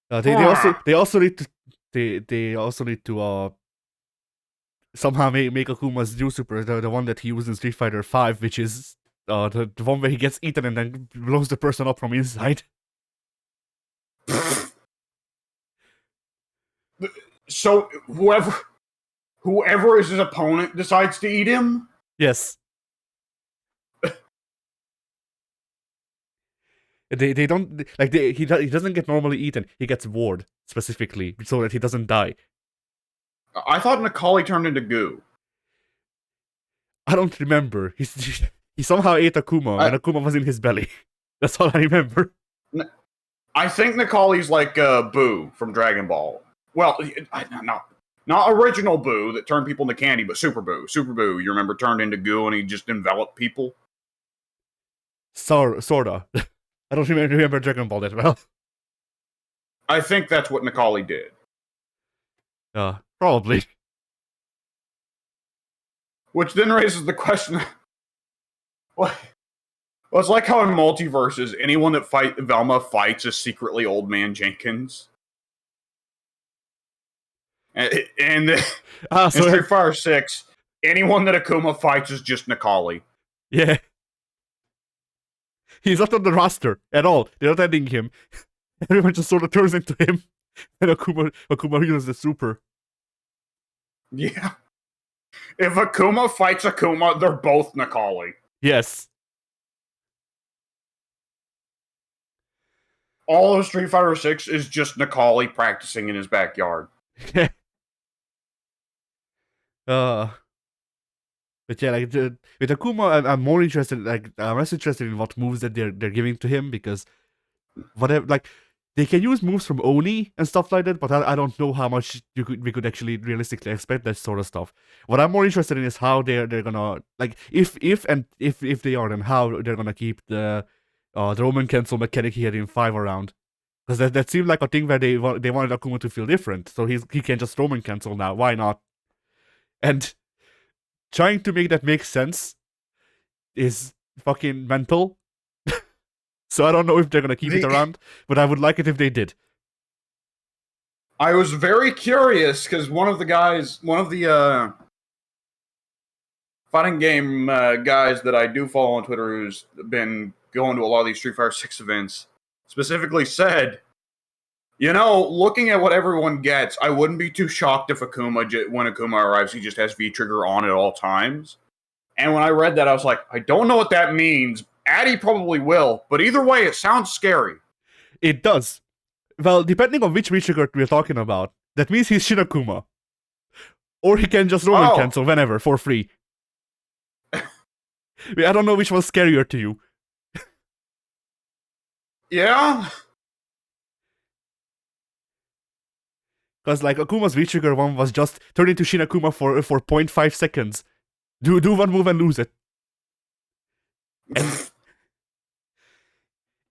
They also need to somehow make Akuma's new super, the one that he used in Street Fighter 5, which is the one where he gets eaten and then blows the person up from inside. So whoever is his opponent decides to eat him? Yes. They don't like he doesn't get normally eaten. He gets ward specifically so that he doesn't die. I thought Nikali turned into goo. I don't remember. He somehow ate Akuma and Akuma was in his belly. That's all I remember. I think Nikali's like Boo from Dragon Ball. Well, not original Boo that turned people into candy, but Super Boo. Super Boo, you remember, turned into goo and he just enveloped people? Sorta. I don't remember Dragon Ball that well. I think that's what Nikali did. Probably. Which then raises the question, well, it's like how in multiverses, anyone that Velma fights is secretly Old Man Jenkins. And in Street Fighter 6, anyone that Akuma fights is just Nikali. Yeah. He's not on the roster at all. They're not adding him. Everyone just sort of turns into him, and Akuma uses the super. Yeah. If Akuma fights Akuma, they're both Necalli. Yes. All of Street Fighter 6 is just Necalli practicing in his backyard. uh, but yeah, like with Akuma, I'm more interested. Like I'm less interested in what moves that they're giving to him, because whatever, like they can use moves from Oni and stuff like that, but I don't know how much we could actually realistically expect that sort of stuff. What I'm more interested in is how they're gonna, like, if they are, then how they're gonna keep the Roman cancel mechanic he had in 5 around. Because that seemed like a thing where they wanted Akuma to feel different, so he can just Roman cancel now. Why not? And trying to make that make sense is fucking mental. So I don't know if they're gonna keep it around, but I would like it if they did. I was very curious because one of the fighting game guys that I do follow on Twitter, who's been going to a lot of these Street Fighter 6 events, specifically said, you know, looking at what everyone gets, I wouldn't be too shocked if when Akuma arrives, he just has V-Trigger on at all times. And when I read that, I was like, I don't know what that means. Addy probably will, but either way, it sounds scary. It does. Well, depending on which V-Trigger we're talking about, that means he's Shin Akuma. Or he can just Roman cancel whenever, for free. I don't know which one's scarier to you. Yeah? Because, like, Akuma's V-Trigger one was just turn into Shin Akuma for 0.5 seconds. Do one move and lose it.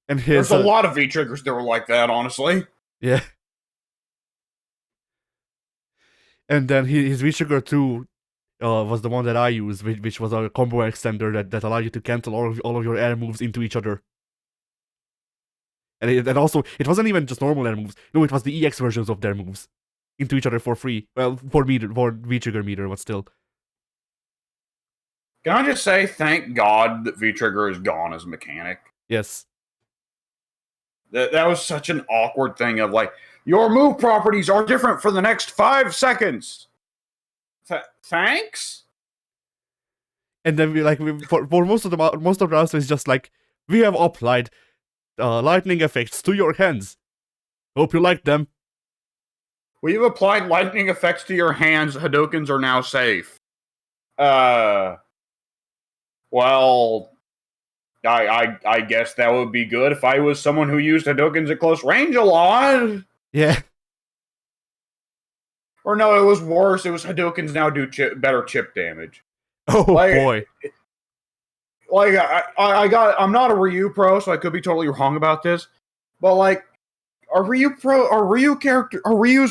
And his, there's a lot of V-Triggers that were like that, honestly. Yeah. And then his V-Trigger 2 was the one that I used, which was a combo extender that allowed you to cancel all of your air moves into each other. And also, it wasn't even just normal air moves. No, it was the EX versions of their moves into each other for free. Well, for V-Trigger meter, but still. Can I just say, thank God that V-Trigger is gone as a mechanic? Yes. That was such an awkward thing of, like, your move properties are different for the next 5 seconds. Thanks? And then for most of the rounds, it's just like, we have applied lightning effects to your hands. Hope you like them. We've applied lightning effects to your hands. Hadokens are now safe. Well, I guess that would be good if I was someone who used Hadokens at close range a lot. Yeah. Or no, it was worse. It was Hadokens now do better chip damage. Oh, boy. Like, I'm not a Ryu pro, so I could be totally wrong about this. But, like, are Ryu's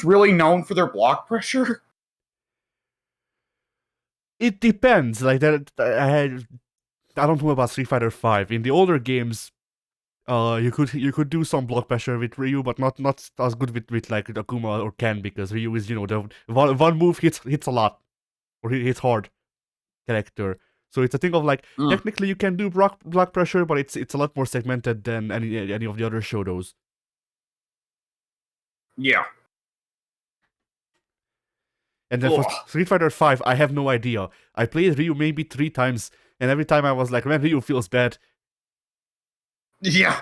really known for their block pressure? It depends. Like, that, I don't know about Street Fighter 5. In the older games, you could do some block pressure with Ryu, but not as good with like Akuma or Ken, because Ryu is, the one move hits a lot, or hits hard character. So it's a thing of like, technically you can do block pressure, but it's a lot more segmented than any of the other Shotos. Yeah. And then for Street Fighter 5, I have no idea. I played Ryu maybe 3 times, and every time I was like, man, Ryu feels bad. Yeah.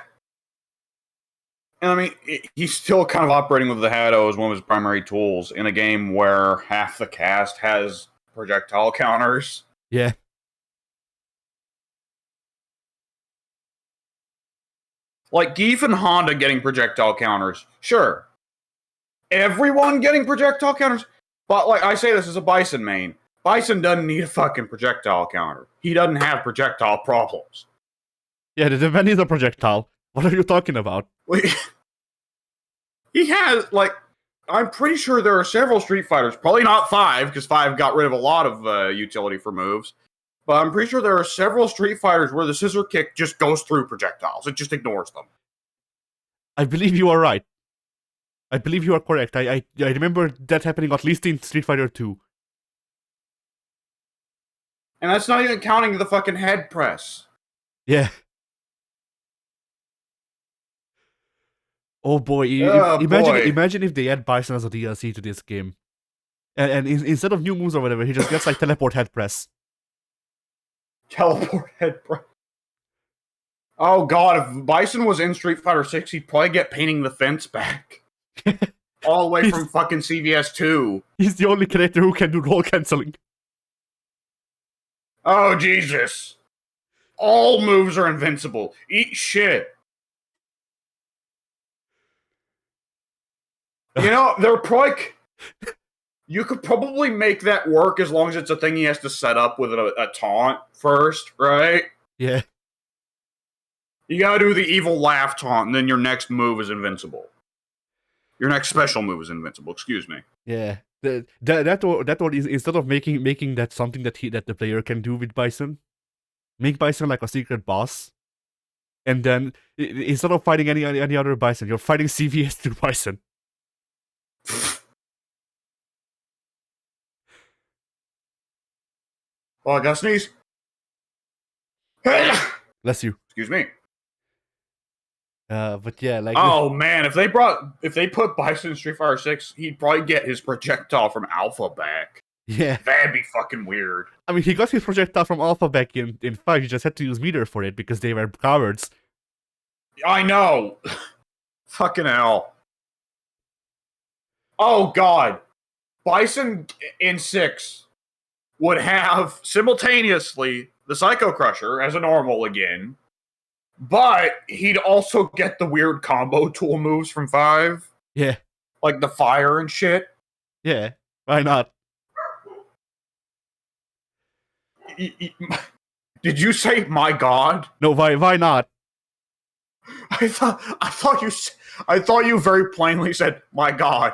And I mean, he's still kind of operating with the Hado as one of his primary tools in a game where half the cast has projectile counters. Yeah. Like, Geef and Honda getting projectile counters. Sure. Everyone getting projectile counters? But, like, I say this as a Bison main. Bison doesn't need a fucking projectile counter. He doesn't have projectile problems. Yeah, the defense is a projectile. What are you talking about? He has, like, I'm pretty sure there are several Street Fighters, probably not 5, because 5 got rid of a lot of utility for moves, but I'm pretty sure there are several Street Fighters where the scissor kick just goes through projectiles. It just ignores them. I believe you are right. I believe you are correct. I remember that happening at least in Street Fighter 2. And that's not even counting the fucking head press. Yeah. Oh boy, Oh boy. imagine if they add Bison as a DLC to this game. And instead of new moves or whatever, he just gets like teleport head press. Teleport head bro. Oh god, if Bison was in Street Fighter 6, he'd probably get painting the fence back. All the way from fucking CVS 2. He's the only character who can do roll canceling. Oh Jesus. All moves are invincible. Eat shit. You know, they're probably... You could probably make that work as long as it's a thing he has to set up with a taunt first, right? Yeah. You gotta do the evil laugh taunt, and then your next move is invincible. Your next special move is invincible, excuse me. Yeah. That one is, instead of making that something that the player can do with Bison, make Bison like a secret boss. And then instead of fighting any other Bison, you're fighting CVS through Bison. Oh, I gotta sneeze. Bless you. Excuse me. But yeah, like... Oh man, if they put Bison in Street Fighter 6, he'd probably get his projectile from Alpha back. Yeah. That'd be fucking weird. I mean, he got his projectile from Alpha back in 5, he just had to use meter for it because they were cowards. I know. Fucking hell. Oh god. Bison in 6 would have simultaneously the Psycho Crusher as a normal again, but he'd also get the weird combo tool moves from 5. Yeah. Like the fire and shit. Yeah. Why not? Did you say my god? No, why not? I thought you very plainly said my god.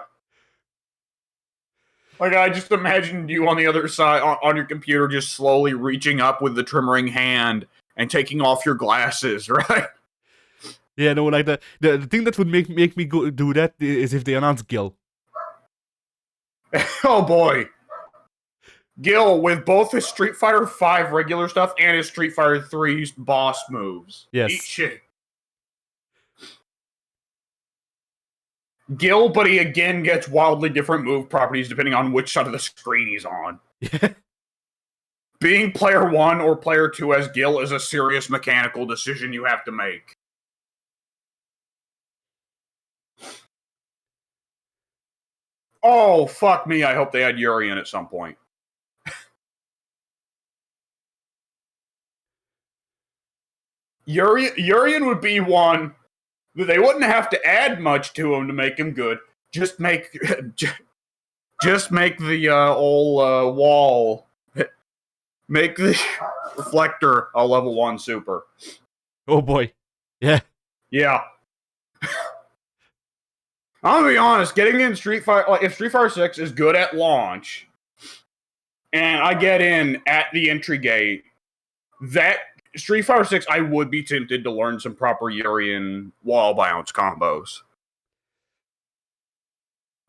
Like, I just imagined you on the other side, on your computer, just slowly reaching up with the trimmering hand and taking off your glasses, right? Yeah, no, like the thing that would make me do that is if they announce Gil. Oh boy. Gil with both his Street Fighter 5 regular stuff and his Street Fighter 3's boss moves. Yes. Eat shit. Gil, but he again gets wildly different move properties depending on which side of the screen he's on. Yeah. Being player 1 or player 2 as Gil is a serious mechanical decision you have to make. Oh, fuck me, I hope they had Yuri in at some point. Urian would be one that they wouldn't have to add much to him to make him good. Just make the old wall, make the reflector a level 1 super. Oh boy. Yeah. Yeah. I'm gonna be honest, getting in Street Fighter, like if Street Fighter 6 is good at launch, and I get in at the entry gate, that Street Fighter 6, I would be tempted to learn some proper Urian wall bounce combos.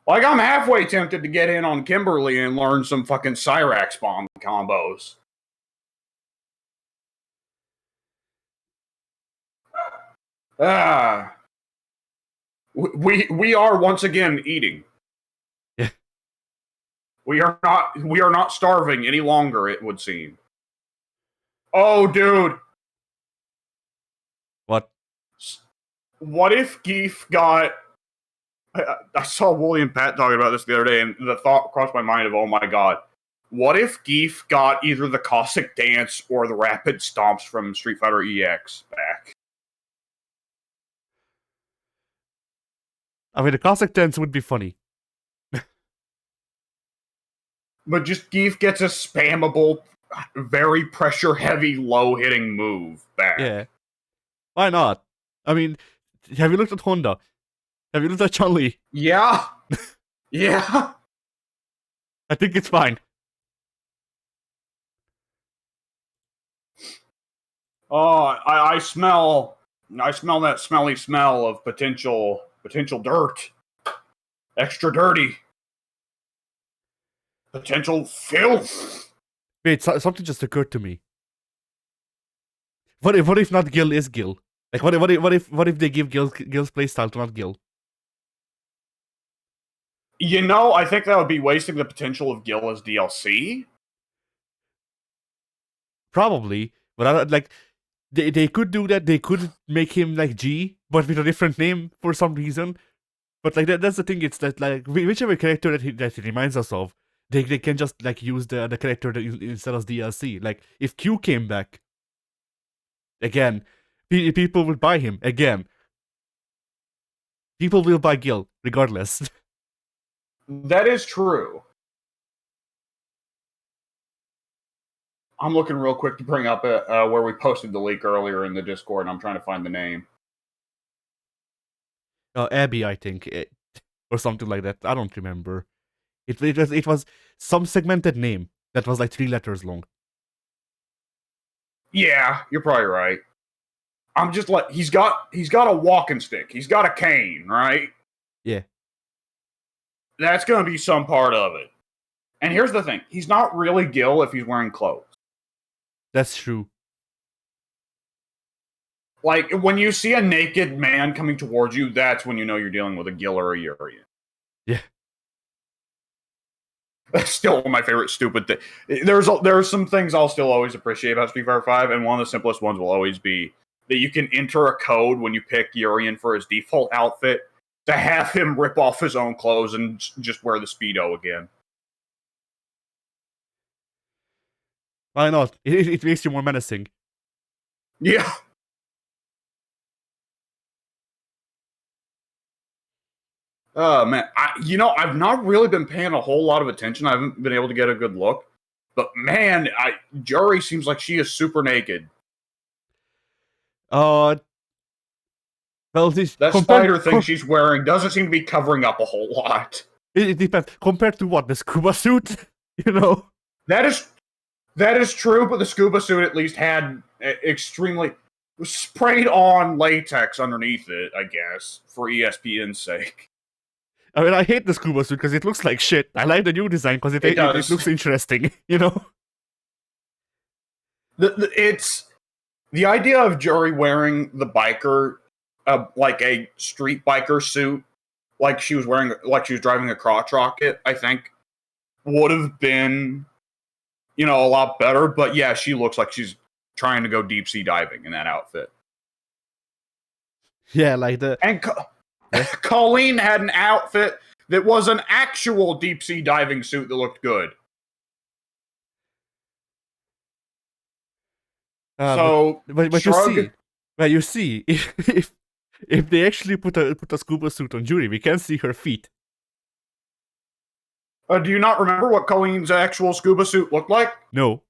Like, I'm halfway tempted to get in on Kimberly and learn some fucking Cyrax bomb combos. We are once again eating. Yeah. We are not starving any longer, it would seem. Oh, dude. What? What if Geef got... I saw Wooly and Pat talking about this the other day, and the thought crossed my mind of, oh my god. What if Geef got either the Cossack Dance or the Rapid Stomps from Street Fighter EX back? I mean, the Cossack Dance would be funny. But just Geef gets a spammable, very pressure-heavy, low-hitting move back. Yeah. Why not? I mean, have you looked at Honda? Have you looked at Chun-Li? Yeah. Yeah. I think it's fine. Oh, I smell that smelly smell of potential dirt. Extra dirty. Potential filth. Wait, something just occurred to me. What if not Gil is Gil? Like what if they give Gil's playstyle to not Gil? I think that would be wasting the potential of Gil as DLC. Probably, but like they could do that. They could make him like G, but with a different name for some reason. But like that's the thing. It's that like whichever character that he reminds us of, they can just like use the character instead of DLC. Like if Q came back again, people would buy him again. People will buy Gil regardless. That is true. I'm looking real quick to bring up where we posted the leak earlier in the Discord, and I'm trying to find the name. Abby, I think, or something like that. I don't remember. It was some segmented name that was like 3 letters long. Yeah, you're probably right. I'm just like he's got a walking stick. He's got a cane, right? Yeah. That's going to be some part of it. And here's the thing: he's not really Gil if he's wearing clothes. That's true. Like when you see a naked man coming towards you, that's when you know you're dealing with a Gil or a Urian. Yeah. That's still my favorite stupid thing. There's some things I'll still always appreciate about Street Fighter V, and one of the simplest ones will always be that you can enter a code when you pick Urian for his default outfit to have him rip off his own clothes and just wear the Speedo again. Why not? It makes you more menacing. Yeah. Oh man, I've not really been paying a whole lot of attention. I haven't been able to get a good look, but man, Juri seems like she is super naked. Well, this That compared spider thing she's wearing doesn't seem to be covering up a whole lot. it depends. Compared to what, the scuba suit, you know. That is true, but the scuba suit at least had extremely sprayed on latex underneath it, I guess, for ESPN's sake. I mean, I hate the scuba suit because it looks like shit. I like the new design because it looks interesting, you know. It's the idea of Juri wearing the biker, like a street biker suit, like she was driving a crotch rocket. I think would have been, a lot better. But yeah, she looks like she's trying to go deep sea diving in that outfit. Yeah, like the and Colleen had an outfit that was an actual deep sea diving suit that looked good. But you see, if they actually put a scuba suit on Juri, we can see her feet. Do you not remember what Colleen's actual scuba suit looked like? No.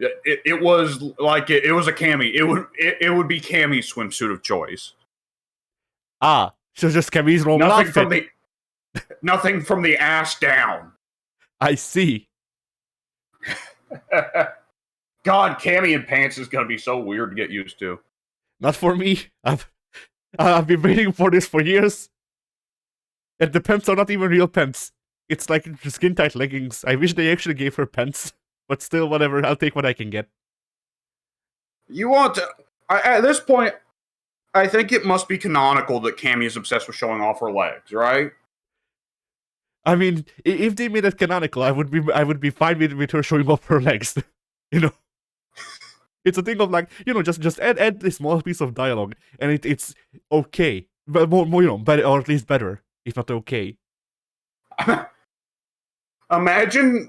It was like it was a Cammy. It would be Cammy's swimsuit of choice. So just Cammy's normal outfit. Nothing from the ass down. I see. God, Cammy in pants is gonna be so weird to get used to. Not for me. I've been waiting for this for years. And the pants are not even real pants. It's like skin tight leggings. I wish they actually gave her pants, but still, whatever. I'll take what I can get. You want to? At this point, I think it must be canonical that Cammy is obsessed with showing off her legs, right? I mean, if they made it canonical, I would be fine with her showing off her legs. You know, it's a thing of like, just add a small piece of dialogue, and it's okay, but more, better, or at least better, if not okay. Imagine if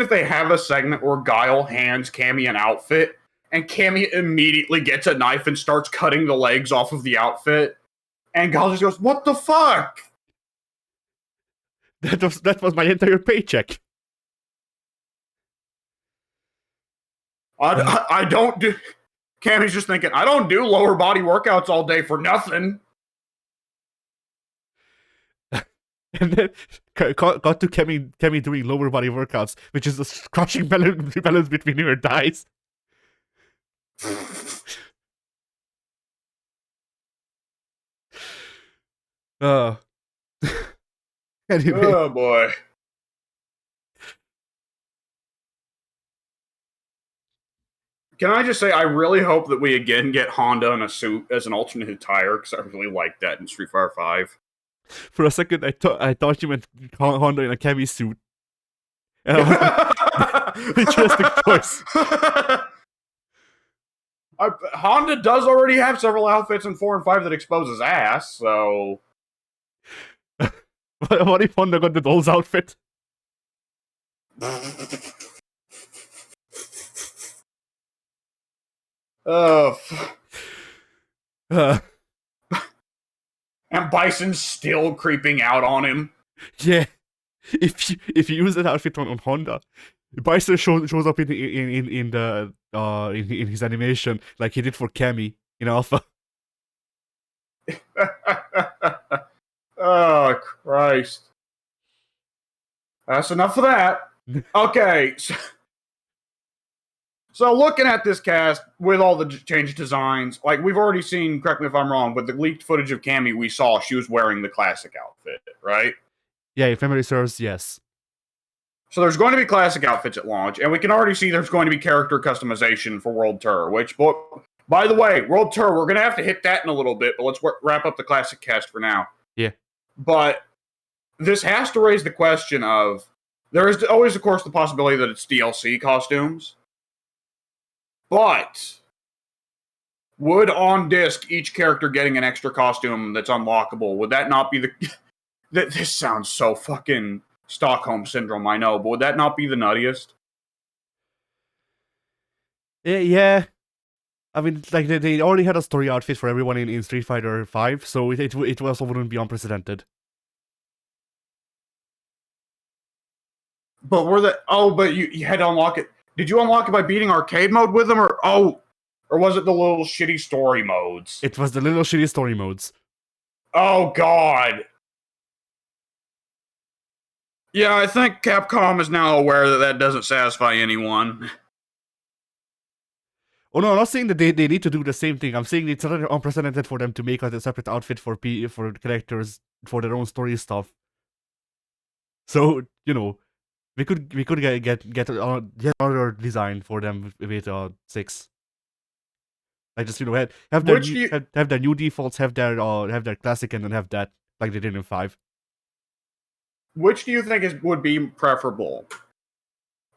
they have a segment where Guile hands Cammy an outfit, and Cammy immediately gets a knife and starts cutting the legs off of the outfit, and Guile just goes, "What the fuck?" That was my entire paycheck. I don't do. Cammy's just thinking, I don't do lower body workouts all day for nothing. And then got to Cammy doing lower body workouts, which is a crushing balance between her thighs. Anyway. Oh boy. Can I just say, I really hope that we again get Honda in a suit as an alternate attire, because I really like that in Street Fighter V. For a second, I thought you meant Honda in a Cammy suit, and I was like, interesting choice. Honda does already have several outfits in 4 and 5 that exposes ass, so. What if Honda got the doll's outfit? Uh, Uh, and Bison's still creeping out on him. yeah, if you use that outfit on Honda, Bison shows up in the in his animation like he did for Cammy in Alpha. Oh, Christ. That's enough of that. Okay. So looking at this cast with all the changed designs, like we've already seen, correct me if I'm wrong, but the leaked footage of Cammy we saw, she was wearing the classic outfit, right? Yeah, if memory serves, yes. So there's going to be classic outfits at launch, and we can already see there's going to be character customization for World Tour, which, by the way, World Tour, we're going to have to hit that in a little bit, but let's wrap up the classic cast for now. Yeah. But this has to raise the question of, there is always, of course, the possibility that it's DLC costumes. But would on disc each character getting an extra costume that's unlockable, would that not be the... This sounds so fucking Stockholm Syndrome, I know, but would that not be the nuttiest? Yeah. I mean, like they already had a story outfit for everyone in Street Fighter V, so it also wouldn't be unprecedented. But but you had to unlock it. Did you unlock it by beating arcade mode with them, or was it the little shitty story modes? It was the little shitty story modes. Oh God. Yeah, I think Capcom is now aware that doesn't satisfy anyone. Oh no, I'm not saying that they need to do the same thing. I'm saying it's unprecedented for them to make a separate outfit for characters for their own story stuff. So we could get another design for them with 6. Like just have their new defaults, have their classic, and then have that like they did in 5. Which do you think would be preferable?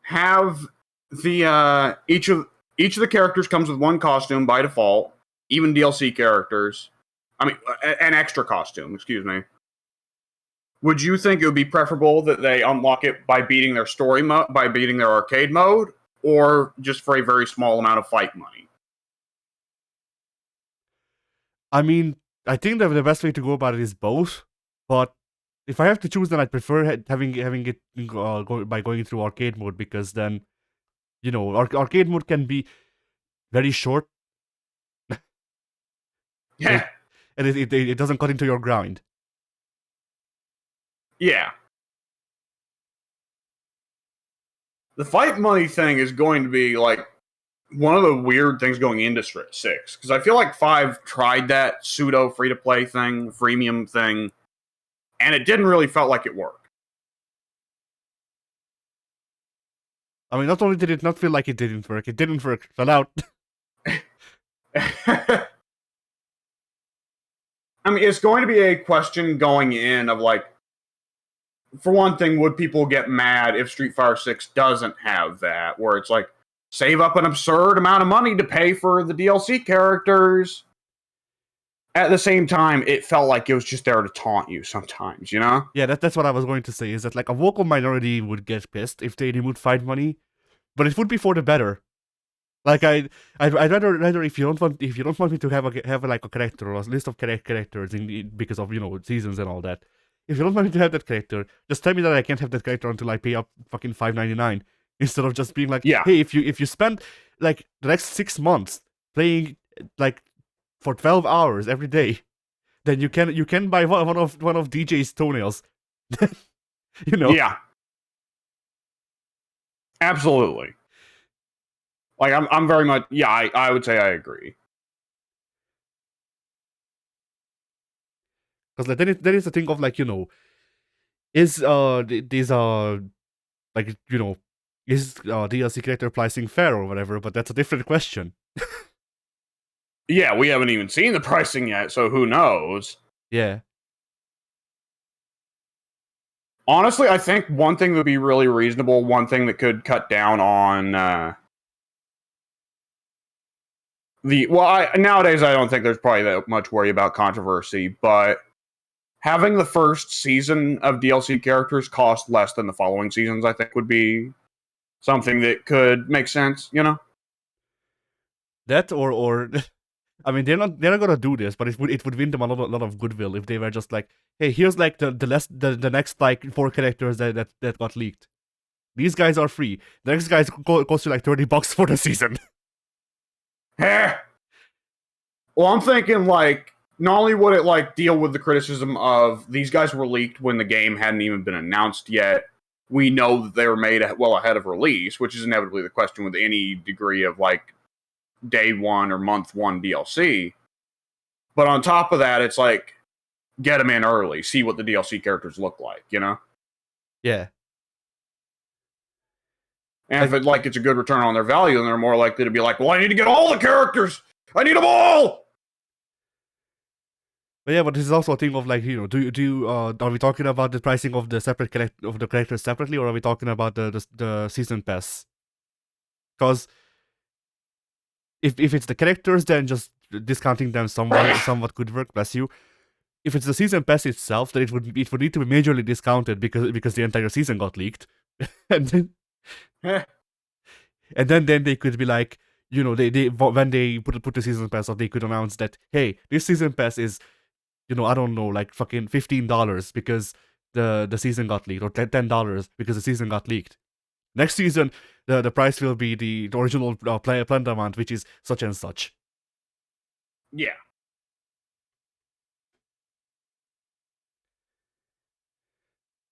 Have the each of the characters comes with one costume by default, even DLC characters. I mean, an extra costume. Excuse me. Would you think it would be preferable that they unlock it by beating their story mode, by beating their arcade mode, or just for a very small amount of fight money? I mean, I think that the best way to go about it is both, but if I have to choose, then I'd prefer having it by going through arcade mode, because then, arcade mode can be very short. Yeah. And it doesn't cut into your grind. Yeah. The fight money thing is going to be like one of the weird things going into 6, because I feel like 5 tried that pseudo free-to-play thing, freemium thing, and it didn't really felt like it worked. I mean, not only did it not feel like it didn't work, it fell out. I mean, it's going to be a question going in of like, for one thing, would people get mad if Street Fighter 6 doesn't have that, where it's like, save up an absurd amount of money to pay for the DLC characters. At the same time, it felt like it was just there to taunt you sometimes, you know? Yeah, that's what I was going to say, is that like a vocal minority would get pissed if they removed fight money, but it would be for the better. Like I'd rather if you don't want me to have a character or a list of characters because of seasons and all that. If you don't want me to have that character, just tell me that I can't have that character until I pay up fucking $5.99, instead of just being like, yeah, hey, if you spend like the next 6 months playing like for 12 hours every day, then you can buy one of DJ's toenails. Yeah. Absolutely. Like I'm very much I would say I agree. Because like, then it's a thing of like, is these like is DLC character pricing fair or whatever, but that's a different question. Yeah, we haven't even seen the pricing yet, so who knows? Yeah. Honestly, I think one thing that would be really reasonable, one thing that could cut down on nowadays I don't think there's probably that much worry about controversy, but having the first season of DLC characters cost less than the following seasons, I think would be something that could make sense, you know? That or I mean, they're not gonna do this, but it would win them a lot of goodwill if they were just like, hey, here's like the next like 4 characters that got leaked. These guys are free. The next guys cost you like $30 for the season. Heh. Well, I'm thinking like not only would it like deal with the criticism of these guys were leaked when the game hadn't even been announced yet. We know that they were made well ahead of release, which is inevitably the question with any degree of like day one or month one DLC. But on top of that, it's like get them in early, see what the DLC characters look like, you know? Yeah. And if it's a good return on their value, then they're more likely to be like, well, I need to get all the characters. I need them all. But yeah, but this is also a thing of like, are we talking about the pricing of the characters separately, or are we talking about the season pass? Because if it's the characters, then just discounting them somewhat could work. Bless you. If it's the season pass itself, then it would need to be majorly discounted because the entire season got leaked, and then then they could be like, they when they put the season pass up, they could announce that, hey, this season pass is, I don't know, like fucking $15 because the season got leaked, or $10 because the season got leaked. Next season, the price will be the original planned amount, which is such and such. Yeah.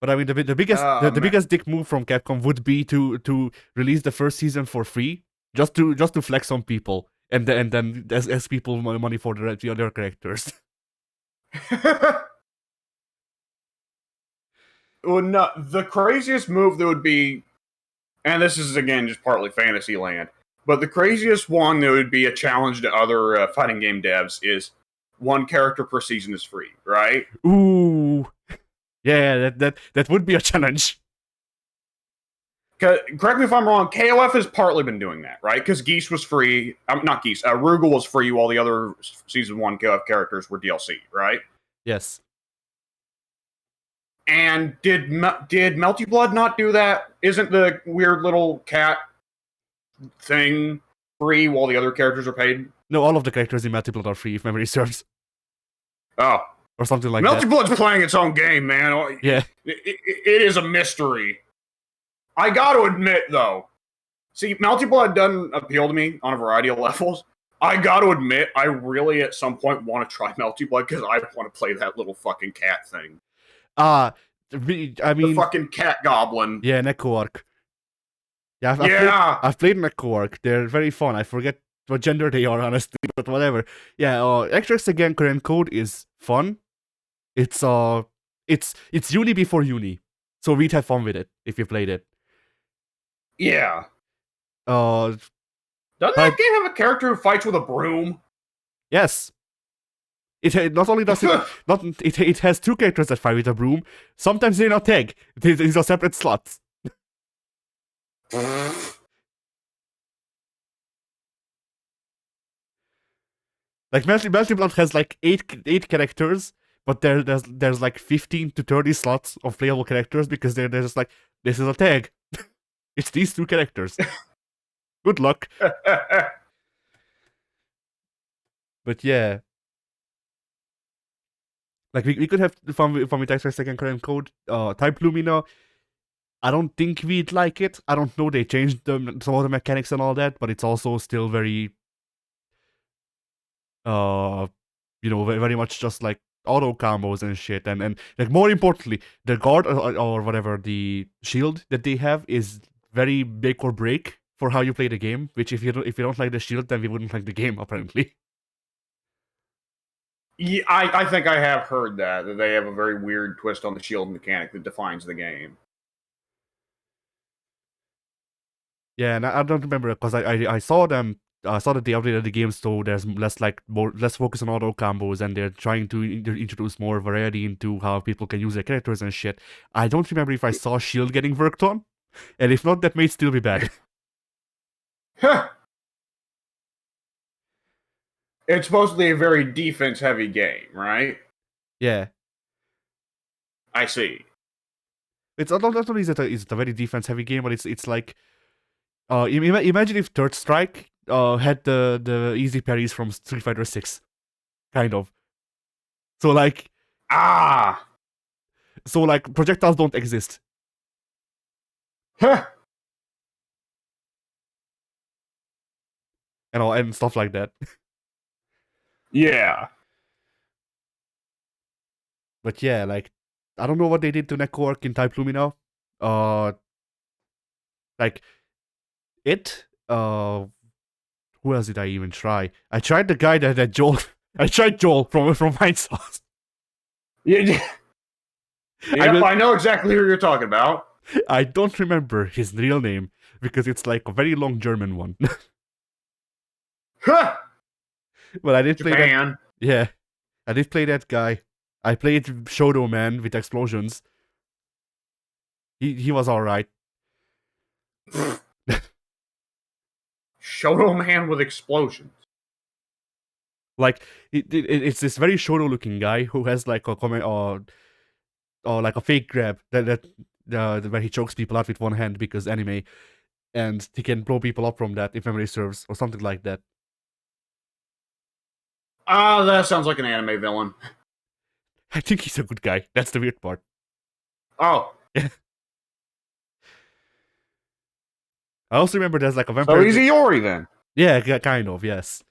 But I mean, the biggest dick move from Capcom would be to release the first season for free, just to flex on people, and then as people money for the other characters. Well, no, the craziest move that would be, and this is again just partly fantasy land, but the craziest one that would be a challenge to other fighting game devs is one character per season is free, right? Ooh, yeah, that would be a challenge. Correct me if I'm wrong. KOF has partly been doing that, right? Because Geese was free. Not Geese. Rugal was free, while the other season 1 KOF characters were DLC, right? Yes. And did Melty Blood not do that? Isn't the weird little cat thing free while the other characters are paid? No, all of the characters in Melty Blood are free if memory serves. Oh. Or something like Melty that. Blood's playing its own game, man. Yeah. It is a mystery. I gotta admit, though, see, Melty Blood doesn't appeal to me on a variety of levels. I gotta admit, I really at some point want to try Melty Blood because I want to play that little fucking cat thing. I mean, the fucking cat goblin. Yeah, Necroark. Yeah, I've played Necroark. They're very fun. I forget what gender they are, honestly, but whatever. Yeah, Extrax again current code is fun. It's uni before uni, so we'd have fun with it if you played it. Yeah. Doesn't that game have a character who fights with a broom? Yes. It not only does it has 2 characters that fight with a broom. Sometimes they're not tag. These are separate slots. Like Melty Blood has like 8 characters, but there's like 15 to 30 slots of playable characters because they're just like, this is a tag. It's these 2 characters. Good luck. But yeah. Like we could have fun with Extrax second current code. Type Lumina, I don't think we'd like it. I don't know, they changed some of the mechanics and all that, but it's also still very very much just like auto combos and shit, and like more importantly, the guard or whatever, the shield that they have is very make or break for how you play the game, which if you don't like the shield, then we wouldn't like the game, apparently. Yeah, I think I have heard that they have a very weird twist on the shield mechanic that defines the game. Yeah, and I don't remember because I saw them I saw that they updated the game so there's less focus on auto combos, and they're trying to introduce more variety into how people can use their characters and shit. I don't remember if I saw Shield getting worked on, and if not, that may still be bad. Huh. It's supposedly a very defense-heavy game, right? Yeah, I see. it's not only is it a very defense heavy game, but it's like imagine if Third Strike had the easy parries from Street Fighter 6, kind of. So like Ah. projectiles don't exist. Huh. And stuff like that. Yeah. But yeah, like I don't know what they did to network in Type Lumina. Like it. Who else did I even try? I tried the guy that Joel. I tried Joel from Mind Sauce. Yeah. Yep, I know exactly who you're talking about. I don't remember his real name because it's like a very long German one. Huh. But I did play that. Japan. Yeah, I did play that guy. I played Shodo Man with explosions. He was alright. Shoto Man with explosions. Like it's this very Shodo looking guy who has like a comment or like a fake grab that where he chokes people out with one hand because anime, and he can blow people up from that if memory serves or something like that. Ah, that sounds like an anime villain. I think he's a good guy. That's the weird part. Oh. I also remember there's like a vampire. So he's Iori then. Yeah, kind of, yes.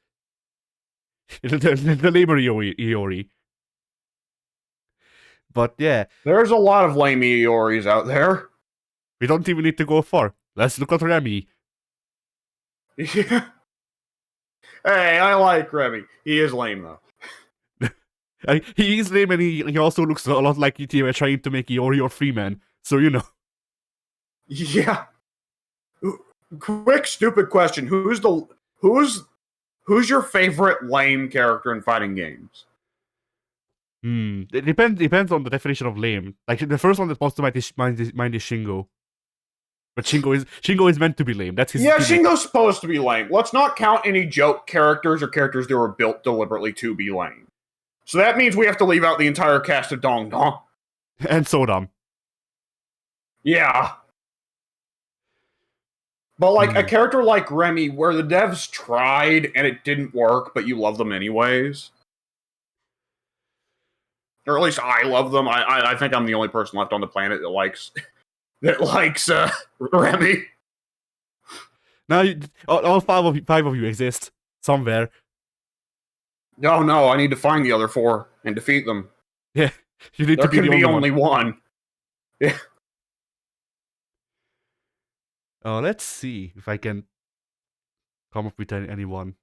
the labor Iori. But yeah. There's a lot of lame Ioris out there. We don't even need to go far. Let's look at Remy. Yeah. Hey, I like Remy. He is lame though. He is lame, and he also looks a lot like you were trying to make Iori or Freeman. So you know. Yeah. Quick, stupid question: Who's your favorite lame character in fighting games? It depends on the definition of lame. Like the first one that pops to mind is Shingo. But Shingo is meant to be lame. That's his. Yeah, gimmick. Shingo's supposed to be lame. Let's not count any joke characters or characters that were built deliberately to be lame. So that means we have to leave out the entire cast of Dong Dong. And Sodom. Yeah. But like a character like Remy, where the devs tried and it didn't work, but you love them anyways. Or at least I love them. I think I'm the only person left on the planet that likes Remy. Now all five of you exist somewhere. No, I need to find the other four and defeat them. Yeah, you need there to be can the be only only one. Yeah. Let's see if I can come up with anyone.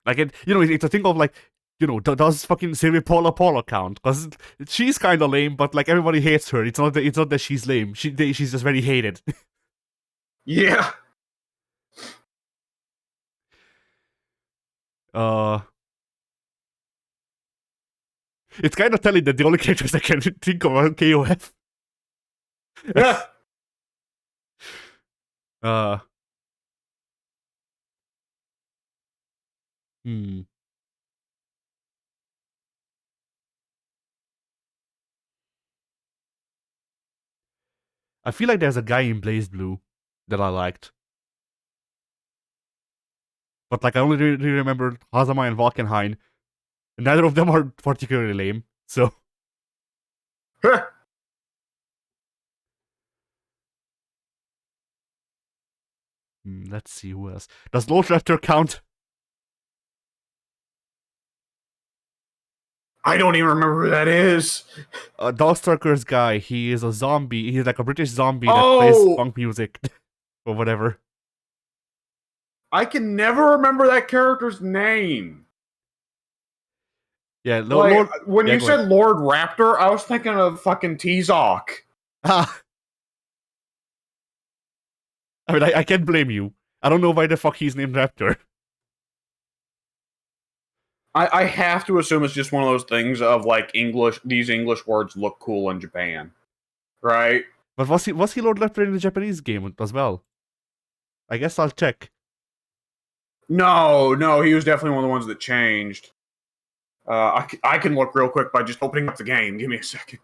Like it's a thing of like, does fucking Sylvie Paula count? Because she's kind of lame, but like everybody hates her. It's not that she's lame. She's just very hated. Yeah. It's kind of telling that the only characters I can think of are KOF. Yeah. I feel like there's a guy in Blaze Blue that I liked. But like I only really remember Hazama and Valkenhayn. Neither of them are particularly lame, so. Let's see who else. Does Lord Raptor count? I don't even remember who that is. Darkstalker's guy. He is a zombie. He's like a British zombie that plays punk music or whatever. I can never remember that character's name. Yeah, when you said Lord Raptor, I was thinking of fucking T-Zoc. Ah. I mean, I can't blame you. I don't know why the fuck he's named Raptor. I have to assume it's just one of those things of like these English words look cool in Japan, right? But was he Lord Raptor in the Japanese game as well? I guess I'll check. No, he was definitely one of the ones that changed. I can look real quick by just opening up the game. Give me a second.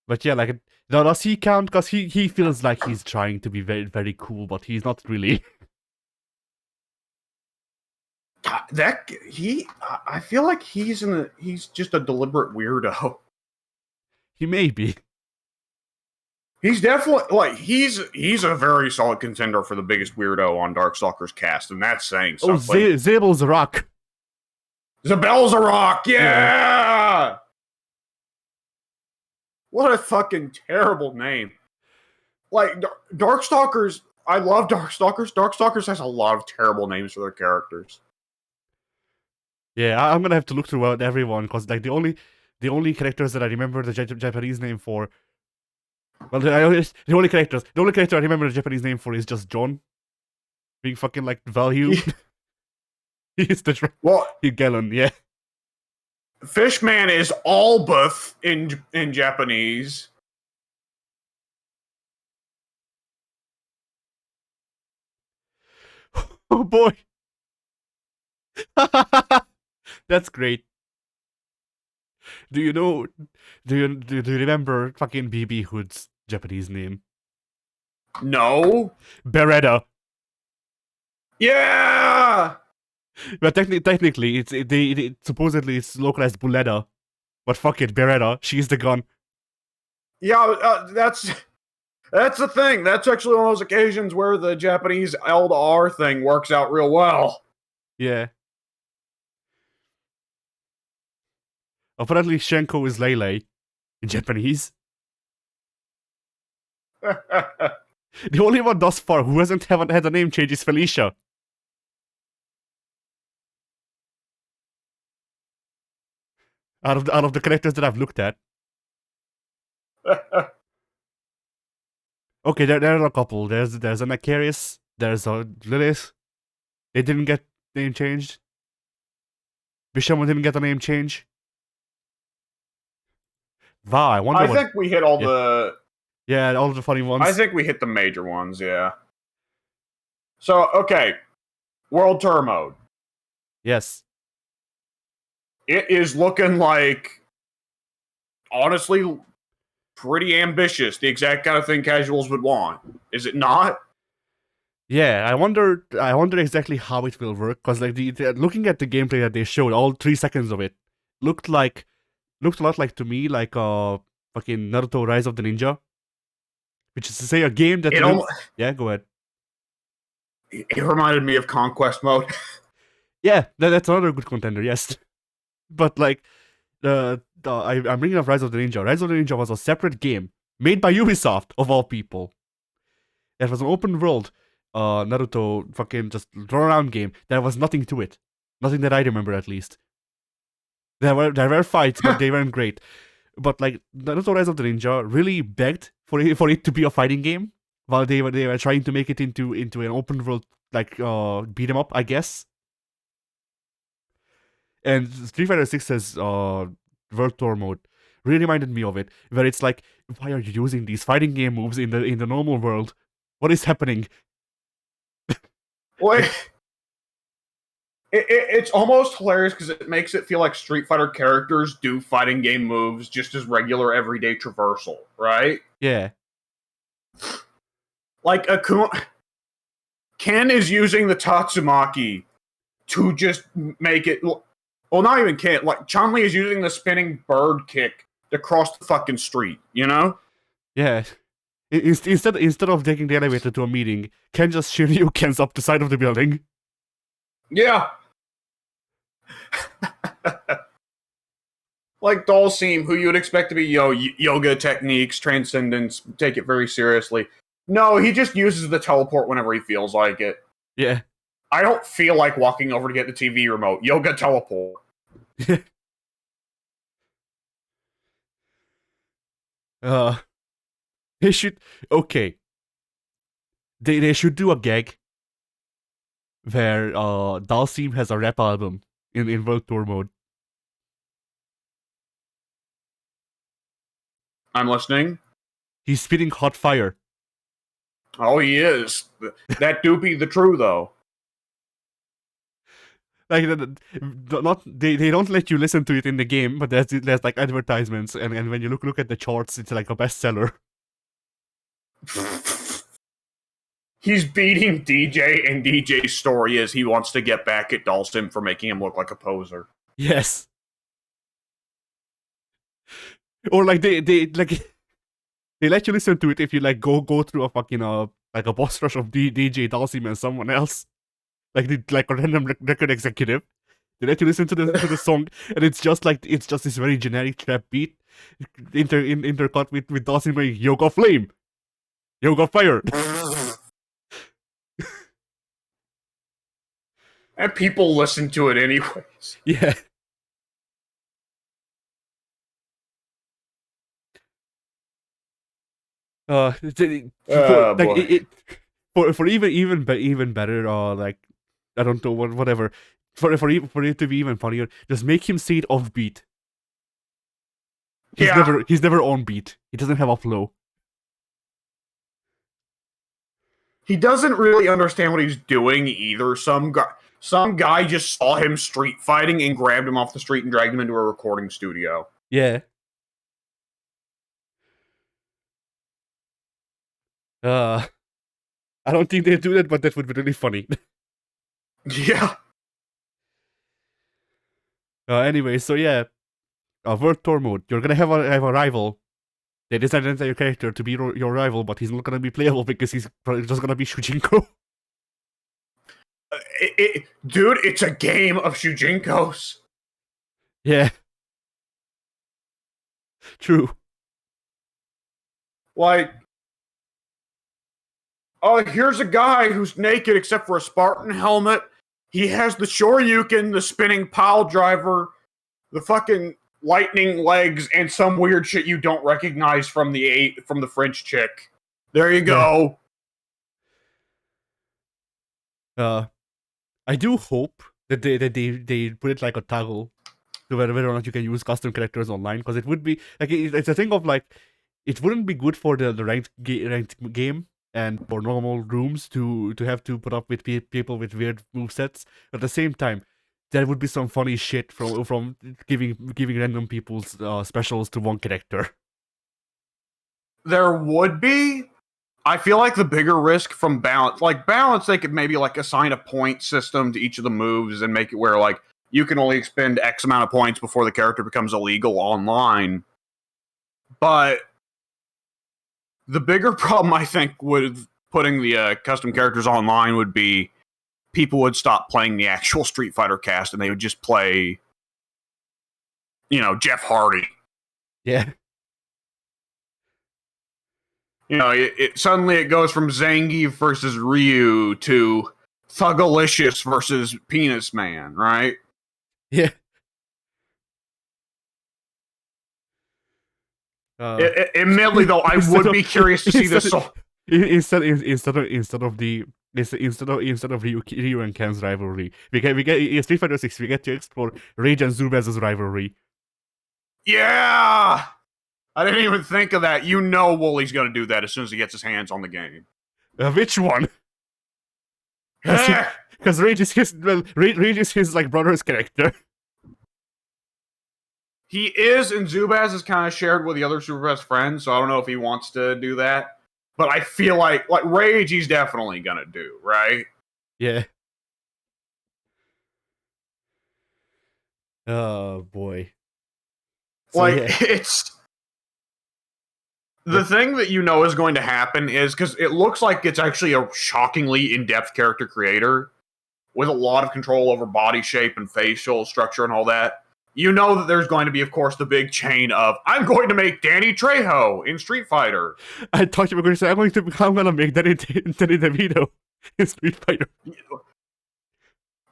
But yeah, like, now does he count? Because he feels like he's trying to be very, very cool, but he's not really. I feel like he's just a deliberate weirdo. He may be. He's definitely like he's a very solid contender for the biggest weirdo on Darkstalker's cast, and that's saying Oh, something. Zabel's a rock. Zabel's a rock, yeah! What a fucking terrible name. Like Darkstalkers, I love Darkstalkers. Darkstalkers has a lot of terrible names for their characters. Yeah, I'm gonna have to look throughout everyone because like the only characters that I remember the Japanese name for. Well, the only character I remember the Japanese name for is just John, being fucking like value. He's the Well, Gallon, yeah. Fishman is Albuth in Japanese. Oh boy, that's great. Do you know? Do you remember fucking BB Hood's Japanese name? No. Beretta. Yeah. But technically, supposedly it's localized Buletta. But fuck it, Beretta. She's the gun. Yeah, that's the thing. That's actually one of those occasions where the Japanese L to R thing works out real well. Yeah. Apparently, Shenko is Lele in Japanese. The only one thus far who haven't had a name change is Felicia. Out of the characters that I've looked at. Okay, there are a couple. There's a Macarius, there's a Lilith. They didn't get name changed. Bishamon didn't get a name change. Wow, I wonder I what. think we hit all the. Yeah, all the funny ones. I think we hit the major ones. Yeah. So okay, World Tour mode. Yes. It is looking like, honestly, pretty ambitious. The exact kind of thing casuals would want. Is it not? Yeah, I wonder exactly how it will work because like looking at the gameplay that they showed, all 3 seconds of it looked a lot like to me like fucking Naruto Rise of the Ninja, which is to say a game that yeah, go ahead. It reminded me of Conquest mode. Yeah, that's another good contender. Yes, but like I'm bringing up Rise of the Ninja. Rise of the Ninja was a separate game made by Ubisoft of all people. It was an open world Naruto fucking just run around game. There was nothing to it. Nothing that I remember at least. There were fights, but they weren't great. But like Naruto Rise of the Ninja really begged for it to be a fighting game, while they were trying to make it into an open world like beat 'em up, I guess. And Street Fighter 6's World Tour mode really reminded me of it, where it's like, why are you using these fighting game moves in the normal world? What is happening? Well, it's almost hilarious because it makes it feel like Street Fighter characters do fighting game moves just as regular everyday traversal, right? Yeah. Like Ken is using the Tatsumaki to just make it. Well, not even Ken. Like Chun-Li is using the spinning bird kick to cross the fucking street. You know? Yeah. Instead of taking the elevator to a meeting, Ken just Kens up the side of the building. Yeah. Like Dalsim, who you would expect to be yoga techniques, transcendence, take it very seriously. No, he just uses the teleport whenever he feels like it. Yeah. I don't feel like walking over to get the TV remote. Yoga teleport. Uh, they should. Okay, they should do a gag where Dalsim has a rap album in World Tour mode. I'm listening. He's spitting hot fire. Oh, he is. That do be the true, though. Like not they don't let you listen to it in the game, but there's like advertisements, and when you look at the charts, it's like a bestseller. He's beating DJ, and DJ's story is he wants to get back at Dalsim for making him look like a poser. Yes. Or like they like they let you listen to it if you like go through a fucking like a boss rush of DJ Dalsim and someone else, like a random record executive. They let you listen to the song, and it's just this very generic trap beat, intercut with Dalsim going Yoga Flame, Yoga Fire. And people listen to it anyways. Yeah. For even better, like I don't know whatever. For it to be even funnier, just make him say it off beat. He's never on beat. He doesn't have a flow. He doesn't really understand what he's doing either. Some guy just saw him street fighting and grabbed him off the street and dragged him into a recording studio. Yeah. I don't think they do that, but that would be really funny. Yeah. Anyway, so yeah, World Tour mode. You're gonna have a rival. They decided your character to be your rival, but he's not gonna be playable because he's probably just gonna be Shujinko. Dude, it's a game of Shujinkos. Yeah. True. Like, oh, here's a guy who's naked except for a Spartan helmet. He has the Shoryuken, the spinning pile driver, the fucking lightning legs, and some weird shit you don't recognize from the French chick. There you go. Yeah. I do hope that they put it like a toggle to whether or not you can use custom characters online, because it would be like it's a thing of like it wouldn't be good for the ranked game and for normal rooms to have to put up with people with weird movesets. At the same time, there would be some funny shit from giving random people's specials to one character. There would be. I feel like the bigger risk from balance, they could maybe like assign a point system to each of the moves and make it where like you can only expend X amount of points before the character becomes illegal online. But the bigger problem, I think, with putting the custom characters online would be people would stop playing the actual Street Fighter cast and they would just play, Jeff Hardy. Yeah. Suddenly it goes from Zangief versus Ryu to Thugalicious versus Penis Man, right? Yeah. Admittedly, though, I would be curious to see this. Instead of Ryu and Ken's rivalry, we get in Street Fighter 6. We get to explore Rage and Zubaz's rivalry. Yeah, I didn't even think of that. Wooly's gonna do that as soon as he gets his hands on the game. Which one? Because Rage is his like brother's character. He is, and Zubaz is kind of shared with the other super best friends, so I don't know if he wants to do that. But I feel like Rage, he's definitely gonna do, right? Yeah. Oh boy. So, it's the thing that is going to happen is because it looks like it's actually a shockingly in-depth character creator with a lot of control over body shape and facial structure and all that. That there's going to be, of course, the big chain of I'm going to make Danny Trejo in Street Fighter. I thought you were going to say I'm going to make Danny DeVito in Street Fighter.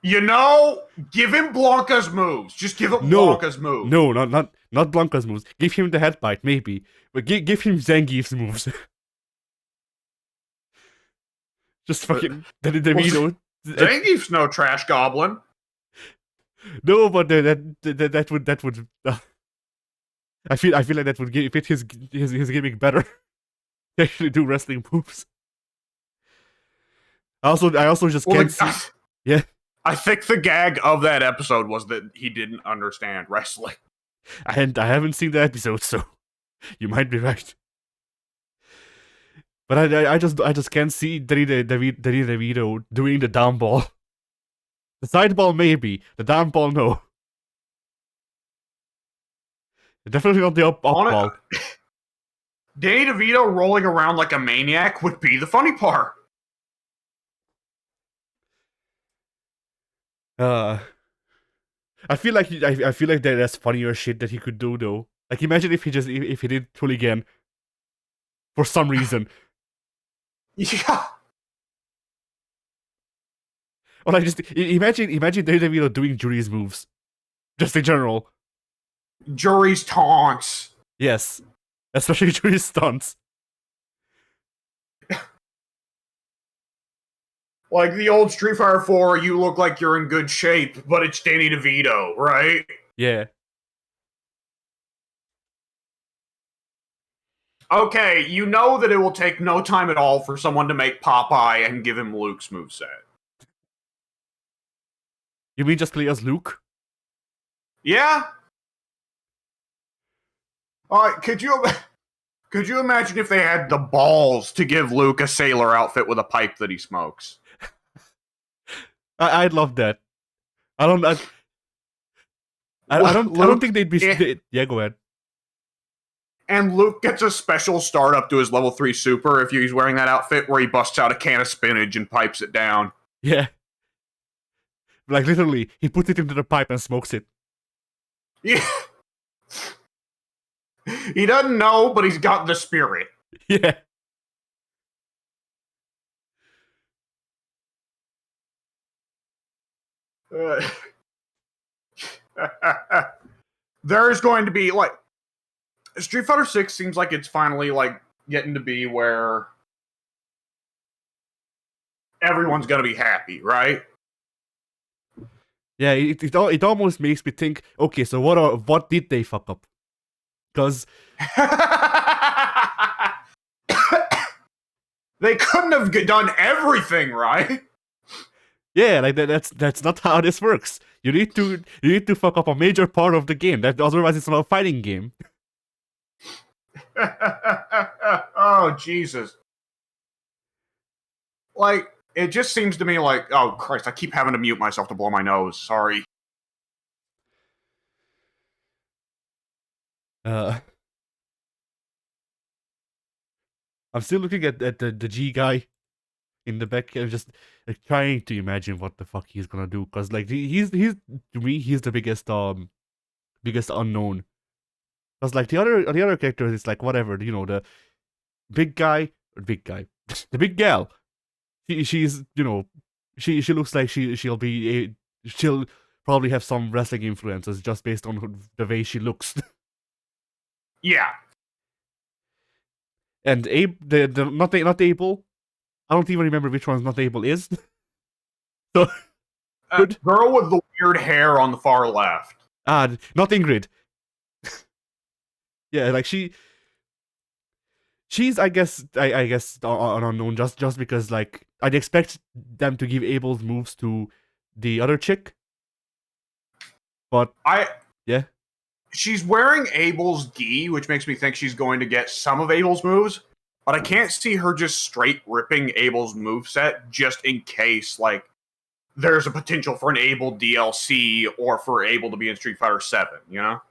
You know, give him Blanca's moves. Just give him No, Blanca's moves. no, not Blanca's moves. Give him the head bite, maybe, but give him Zangief's moves. Just fucking Danny Well, DeVito. Zangief's no trash goblin. No, but that would. I feel like that would fit his gimmick better. Actually, do wrestling moves. I also just can't see. Yeah, I think the gag of that episode was that he didn't understand wrestling. I haven't seen the episode, so you might be right. But I just can't see Danny DeVito doing the down ball. The side ball maybe, the down ball no. Definitely not the up ball. Danny DeVito rolling around like a maniac would be the funny part. I feel like that's funnier shit that he could do though. Like imagine if he did Hooligan for some reason. Yeah. Or like just imagine Danny DeVito doing Jury's moves, just in general. Jury's taunts. Yes, especially Jury's stunts. Like the old Street Fighter 4, you look like you're in good shape, but it's Danny DeVito, right? Yeah. Okay, you know that it will take no time at all for someone to make Popeye and give him Luke's moveset. You mean just play as Luke? Yeah. Alright, could you imagine if they had the balls to give Luke a sailor outfit with a pipe that he smokes? I'd love that. I don't think they'd be. Yeah, go ahead. And Luke gets a special start up to his level 3 super if he's wearing that outfit where he busts out a can of spinach and pipes it down. Yeah. Like literally, he puts it into the pipe and smokes it. Yeah. He doesn't know, but he's got the spirit. Yeah. There's going to be like Street Fighter 6 seems like it's finally like getting to be where everyone's gonna be happy, right? Yeah, it almost makes me think. Okay, so what did they fuck up? Because they couldn't have done everything right. Yeah, like that's not how this works. You need to fuck up a major part of the game. That otherwise it's not a fighting game. Oh Jesus! Like it just seems to me like, oh Christ! I keep having to mute myself to blow my nose. Sorry. I'm still looking at the G guy in the back and just like, trying to imagine what the fuck he's gonna do. Cause like he's to me he's the biggest unknown. Cause like the other characters, it's like whatever, you know, the big guy, the big gal. She's she looks like she'll probably have some wrestling influences just based on the way she looks. Yeah. And Abe, the not Abel. I don't even remember which one's not Abel is. So good. Girl with the weird hair on the far left. Not Ingrid. Yeah, like she's I guess an unknown just because like I'd expect them to give Abel's moves to the other chick. But yeah. She's wearing Abel's gi, which makes me think she's going to get some of Abel's moves, but I can't see her just straight ripping Abel's moveset just in case, like, there's a potential for an Abel DLC or for Abel to be in Street Fighter 7, you know?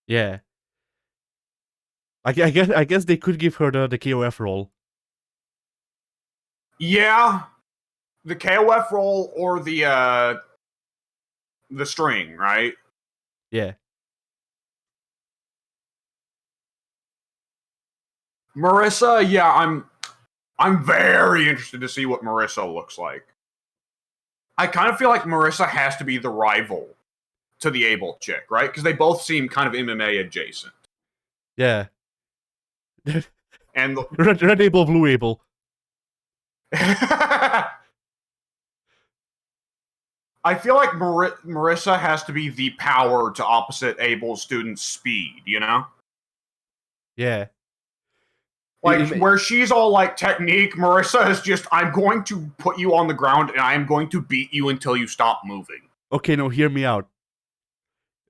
Yeah. I guess they could give her the KOF role. Yeah. The KOF role or the string, right? Yeah. Marissa, yeah, I'm very interested to see what Marissa looks like. I kind of feel like Marissa has to be the rival to the Abel chick, right? Because they both seem kind of MMA adjacent. Yeah. And Red Able, Blue Able. I feel like Marissa has to be the power to opposite Abel's student's speed, you know? Yeah. Like, where she's all like technique, Marissa is just, I'm going to put you on the ground and I am going to beat you until you stop moving. Okay, no, hear me out.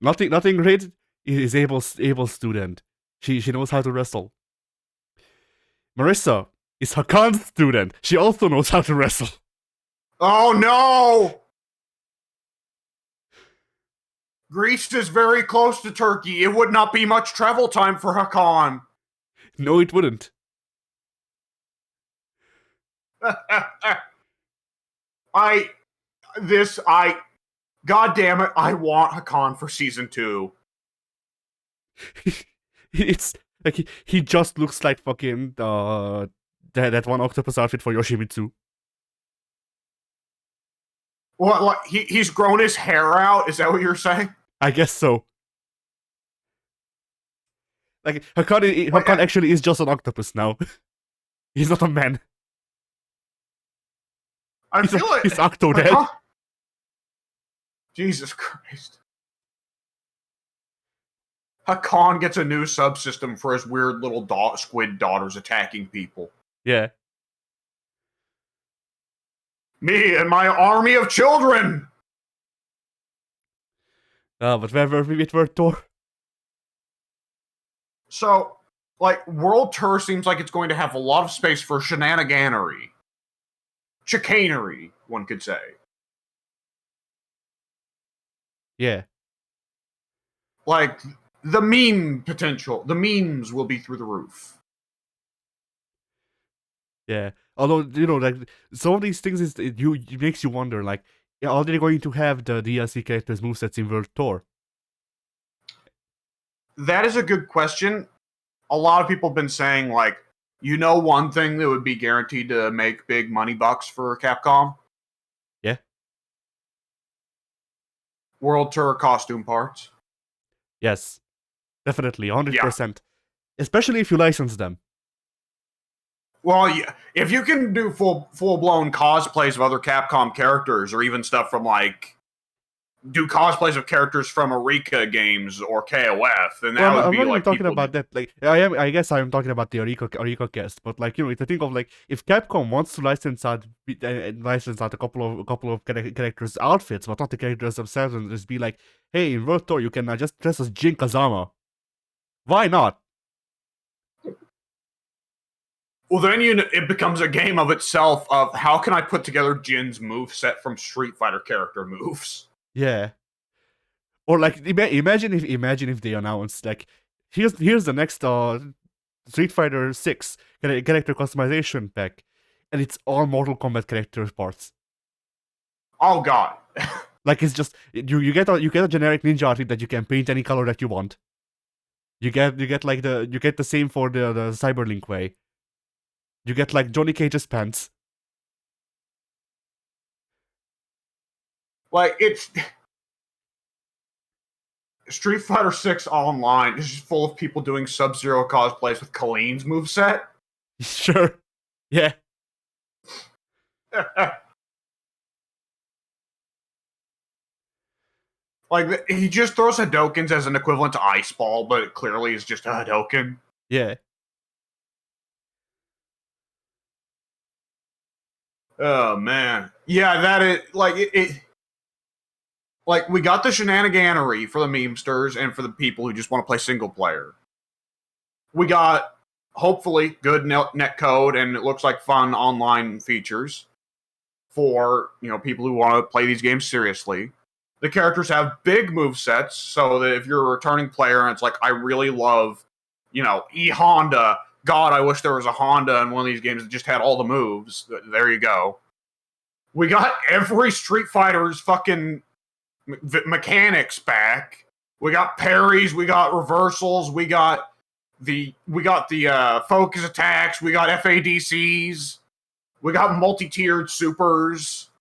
Nothing great is Abel's student. She knows how to wrestle. Marissa is Hakan's student. She also knows how to wrestle. Oh no! Greece is very close to Turkey. It would not be much travel time for Hakan. No, it wouldn't. God damn it, I want Hakan for season 2. It's like he just looks like fucking that one octopus outfit for Yoshimitsu. What, like, he's grown his hair out? Is that what you're saying? I guess so. Like, Hakan actually is just an octopus now. He's not a man. He's Octodad. Huh? Jesus Christ. Hakan gets a new subsystem for his weird little squid daughters attacking people. Yeah. Me and my army of children! But where were we with World Tour? So, like, World Tour seems like it's going to have a lot of space for shenaniganery. Chicanery, one could say. Yeah. Like, the meme potential. The memes will be through the roof. Yeah. Although, you know, like, some of these things it makes you wonder, like, are they going to have the DLC characters movesets in World Tour? That is a good question. A lot of people have been saying, like, you know, one thing that would be guaranteed to make big money bucks for Capcom? Yeah. World Tour costume parts. Yes. Definitely, 100%. Yeah. Especially if you license them. Well, yeah, if you can do full-blown cosplays of other Capcom characters, or even stuff from, like, do cosplays of characters from Eureka games or KOF, then that would be, like, I'm not even talking about that. Like, I guess I'm talking about the Eureka cast, but, like, you know, it's a thing of, like, if Capcom wants to license out a couple of characters' outfits, but not the characters themselves, and just be like, hey, in World Tour, you can just dress as Jin Kazama. Why not? Well, then it becomes a game of itself of how can I put together Jin's moveset from Street Fighter character moves. Yeah. Or, like, imagine if they announced, like, here's the next Street Fighter 6 character customization pack, and it's all Mortal Kombat character parts. Oh god. Like, it's just you get a generic ninja outfit that you can paint any color that you want. You get the same for the Cyberlink way. You get, like, Johnny Cage's pants. Like, it's Street Fighter 6 Online is just full of people doing Sub-Zero cosplays with Colleen's moveset. Sure. Yeah. Like, he just throws Hadokens as an equivalent to Ice Ball, but it clearly is just a Hadoken. Yeah. Oh, man. Yeah, that is, like, like, we got the shenaniganery for the memesters and for the people who just want to play single player. We got, hopefully, good netcode and it looks like fun online features for, you know, people who want to play these games seriously. The characters have big movesets, so that if you're a returning player and it's like, I really love, you know, E-Honda. God, I wish there was a Honda in one of these games that just had all the moves. There you go. We got every Street Fighter's fucking mechanics back. We got parries, we got reversals, we got the focus attacks, we got FADCs, we got multi-tiered supers.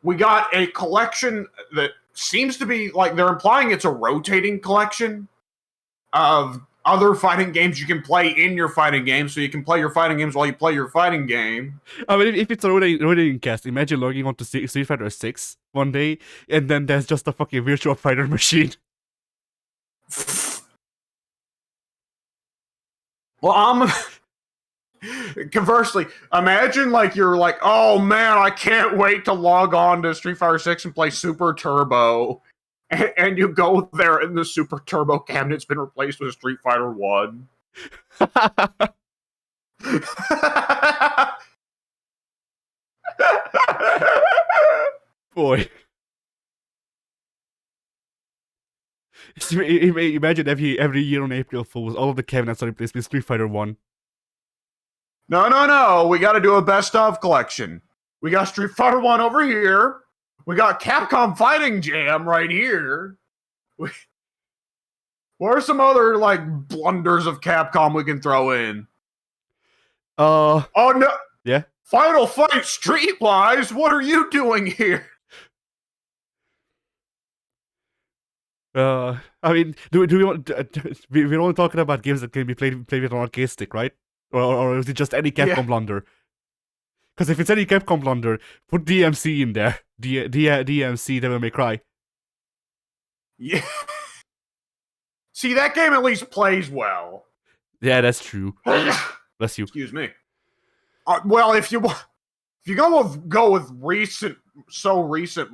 We got a collection that seems to be like they're implying it's a rotating collection of other fighting games you can play in your fighting game, so you can play your fighting games while you play your fighting game. I mean, if it's a rotating cast, imagine logging onto Street Fighter 6 one day, and then there's just a fucking virtual fighter machine. Well, conversely, imagine like you're like, oh man, I can't wait to log on to Street Fighter 6 and play Super Turbo. And you go there and the Super Turbo cabinet's been replaced with Street Fighter 1. Boy. Imagine every year on April Fools, all of the cabinets are replaced with Street Fighter 1. No. We gotta do a best of collection. We got Street Fighter 1 over here. We got Capcom Fighting Jam right here. What are some other, like, blunders of Capcom we can throw in? Oh, no. Yeah? Final Fight Streetwise? What are you doing here? I mean, do we want? We're only talking about games that can be played with an arcade stick, right? Or is it just any Capcom blunder? Because if it's any Capcom blunder, put DMC in there. DMC Devil May Cry. Yeah. See, that game at least plays well. Yeah, that's true. Bless you. Excuse me. Well, if you go with recent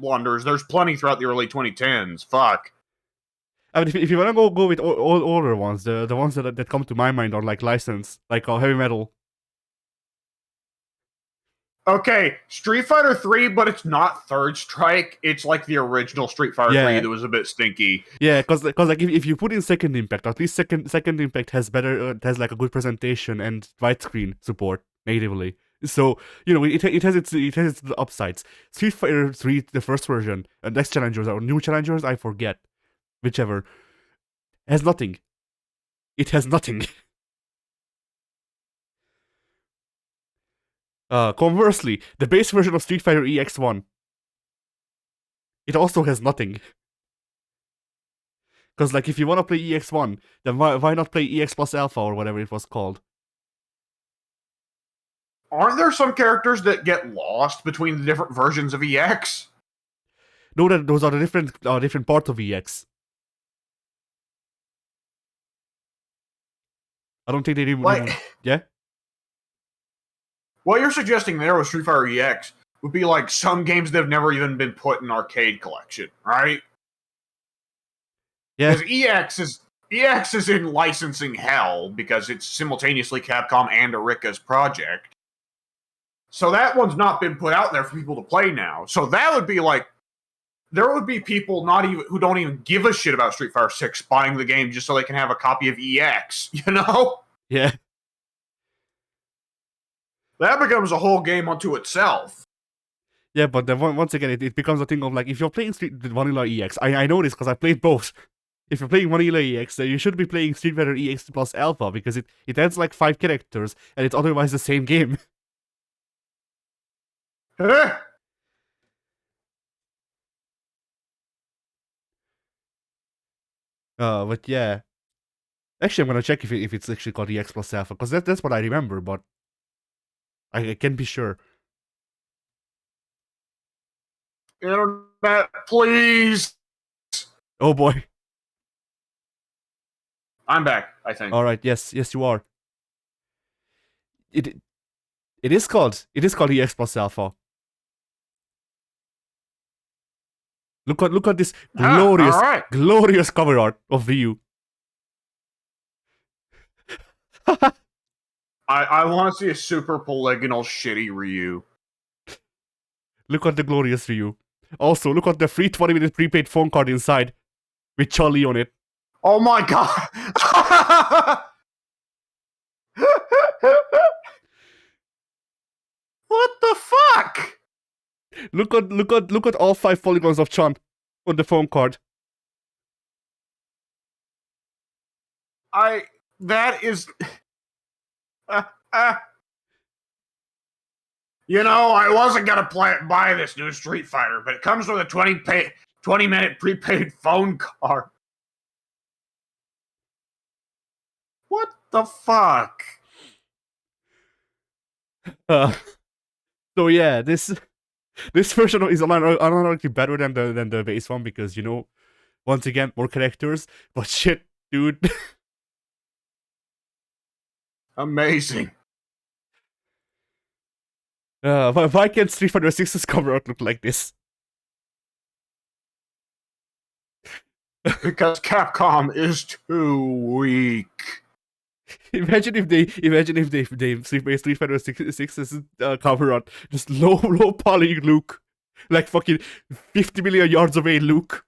blunders, there's plenty throughout the early 2010s. Fuck. I mean, if you wanna go with all older ones, the ones that come to my mind are like License, like Heavy Metal. Okay, Street Fighter 3, but it's not Third Strike. It's like the original Street Fighter 3 that was a bit stinky. Yeah, because like if you put in Second Impact, at least Second Impact has better has like a good presentation and widescreen support natively. So you know it has its upsides. Street Fighter 3, the first version, and next challengers or new challengers, I forget, whichever, has nothing. It has nothing. Conversely, the base version of Street Fighter EX1, it also has nothing. Because, like, if you want to play EX1, then why not play EX plus Alpha or whatever it was called? Aren't there some characters that get lost between the different versions of EX? No, those are the different parts of EX. I don't think they even yeah? What you're suggesting there with Street Fighter EX would be like some games that have never even been put in arcade collection, right? Yeah. Because EX is in licensing hell because it's simultaneously Capcom and Arika's project. So that one's not been put out there for people to play now. So that would be like, there would be people who don't even give a shit about Street Fighter 6 buying the game just so they can have a copy of EX, you know? Yeah. That becomes a whole game unto itself. Yeah, but then once again, it becomes a thing of like, if you're playing Vanilla EX, I know this because I played both. If you're playing Vanilla EX, then you should be playing Street Fighter EX plus Alpha because it adds like 5 characters and it's otherwise the same game. But yeah. Actually, I'm gonna check if it's actually called EX plus Alpha because that's what I remember, but I can't be sure. Internet, please. Oh boy. I'm back, I think. All right. Yes, you are. It is called EX plus Alpha. Look at this glorious cover art of Ryu. I want to see a super polygonal shitty Ryu. Look at the glorious Ryu. Also, look at the free 20-minute prepaid phone card inside with Charlie on it. Oh my god! What the fuck? Look at all 5 polygons of Chun on the phone card. That is I wasn't gonna buy this new Street Fighter, but it comes with a 20-minute prepaid phone card. What the fuck? Uh, so yeah, this version is unironically better than the base one because once again more characters. But shit, dude. Amazing. Why can't Street Fighter 6's cover art look like this? Because Capcom is too weak. Imagine if they Street Fighter 6's cover art just low poly Luke, like fucking 50 million yards away Luke,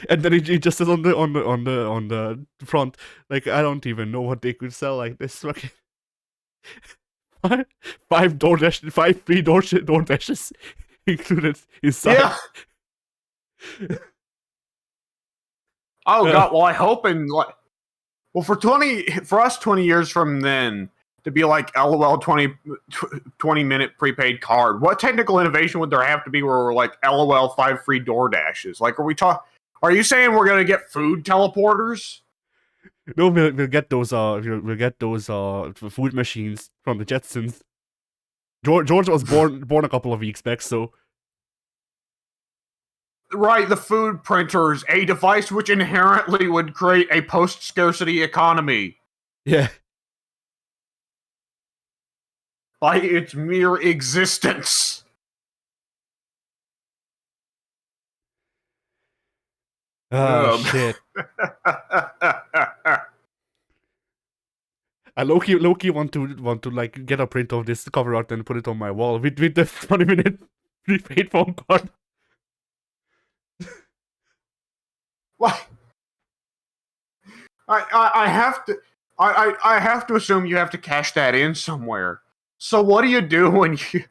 and then it just says on the front, like, I don't even know what they could sell like this. Fucking five free door dashes included inside. Yeah. Oh god. Well, I hope for us 20 years from then to be like LOL 20-minute prepaid card. What technical innovation would there have to be where we're like LOL 5 free door dashes? Like, are you saying we're gonna get food teleporters? No, we'll get those food machines from the Jetsons. George was born a couple of weeks back, so right, the food printers, a device which inherently would create a post-scarcity economy. Yeah. By its mere existence. Oh, shit. I low-key want to like get a print of this cover art and put it on my wall with the 20-minute prepaid phone card. What? I have to assume you have to cash that in somewhere. So what do you do when you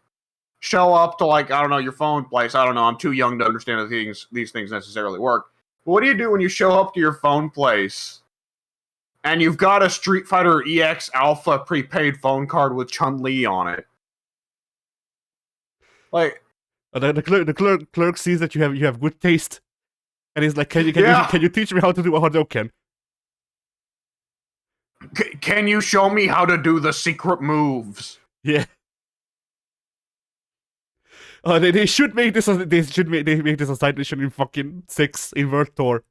show up to, like, I don't know, your phone place? I don't know. I'm too young to understand how these things necessarily work. But what do you do when you show up to your phone place and you've got a Street Fighter EX Alpha prepaid phone card with Chun-Li on it? Like, the clerk sees that you have good taste, and he's like, can you teach me how to do a Hadouken? Can you show me how to do the secret moves? Yeah. They should make this a side mission in fucking 6 Invert Tour.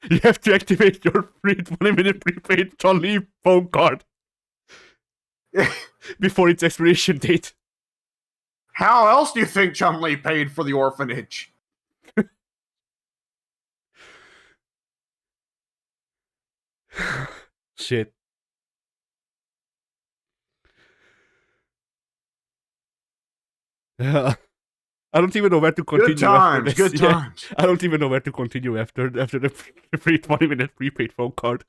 You have to activate your free 20-minute prepaid Chun-Li phone card before its expiration date. How else do you think Chun-Li paid for the orphanage? Shit. I don't even know where to continue. Good times. I don't even know where to continue after the free 20-minute prepaid phone card.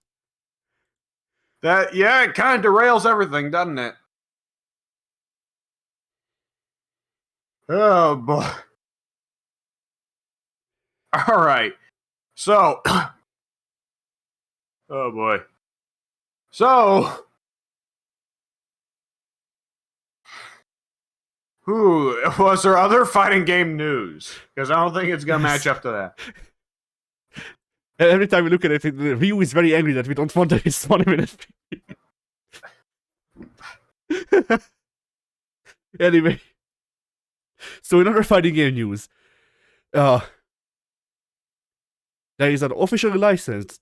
It kind of derails everything, doesn't it? Oh boy. All right. So, oh boy. So, was there other fighting game news? Because I don't think it's gonna match up to that. Every time we look at it, Ryu is very angry that we don't want this 20-minute. Anyway, so in other fighting game news, there is an officially licensed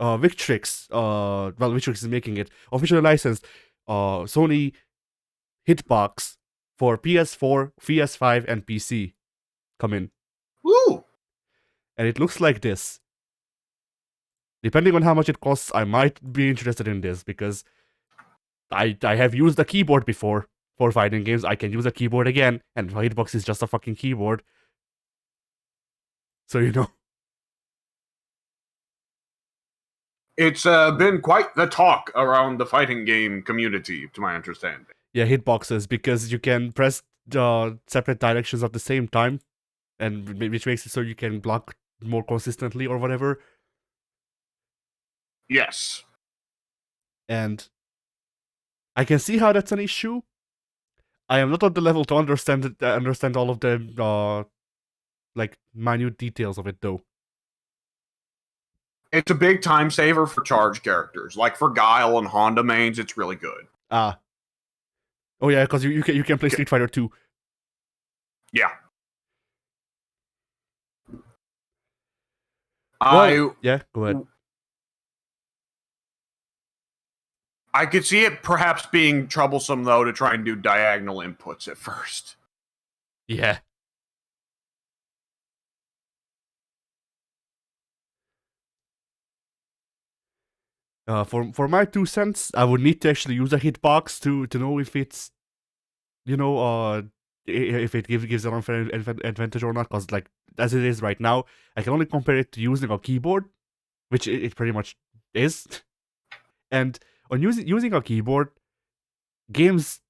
Victrix. Victrix is making it officially licensed. Sony hitbox for PS4, PS5, and PC come in. Woo! And it looks like this. Depending on how much it costs, I might be interested in this because I have used a keyboard before for fighting games. I can use a keyboard again, and hitbox is just a fucking keyboard. So It's been quite the talk around the fighting game community, to my understanding. Yeah, hitboxes, because you can press separate directions at the same time, and which makes it so you can block more consistently or whatever. Yes. And I can see how that's an issue. I am not on the level to understand all of the like minute details of it though. It's a big time saver for charge characters. Like for Guile and Honda mains, it's really good. Ah, oh yeah, because you can play Street Fighter 2. Yeah. Well, I yeah, go ahead. I could see it perhaps being troublesome though to try and do diagonal inputs at first. Yeah. For my 2 cents, I would need to actually use a hitbox to know if it's, if it gives an unfair advantage or not. Because like as it is right now, I can only compare it to using a keyboard, which it pretty much is. And on using a keyboard, games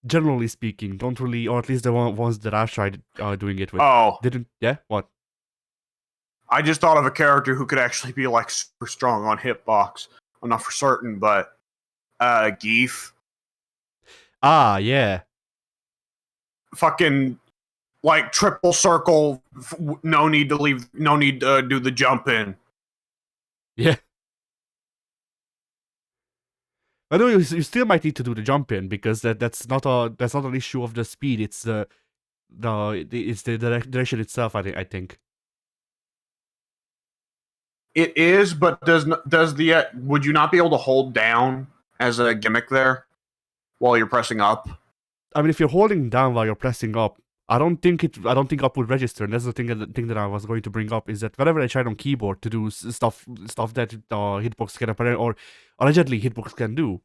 generally speaking don't really, or at least the ones that I've tried doing it with, Oh, didn't. Yeah, what? I just thought of a character who could actually be like super strong on hitbox. I'm not for certain, but Geef. Ah, yeah. Fucking like triple circle. No need to leave. No need to do the jump in. Yeah. I know you still might need to do the jump in because that's not an issue of the speed. It's it's the direction itself. I think. It is, but does the would you not be able to hold down as a gimmick there while you're pressing up? I mean, if you're holding down while you're pressing up, I don't think up would register. And that's the thing that I was going to bring up is that whenever I tried on keyboard to do stuff that hitbox can apparently or allegedly hitbox can do,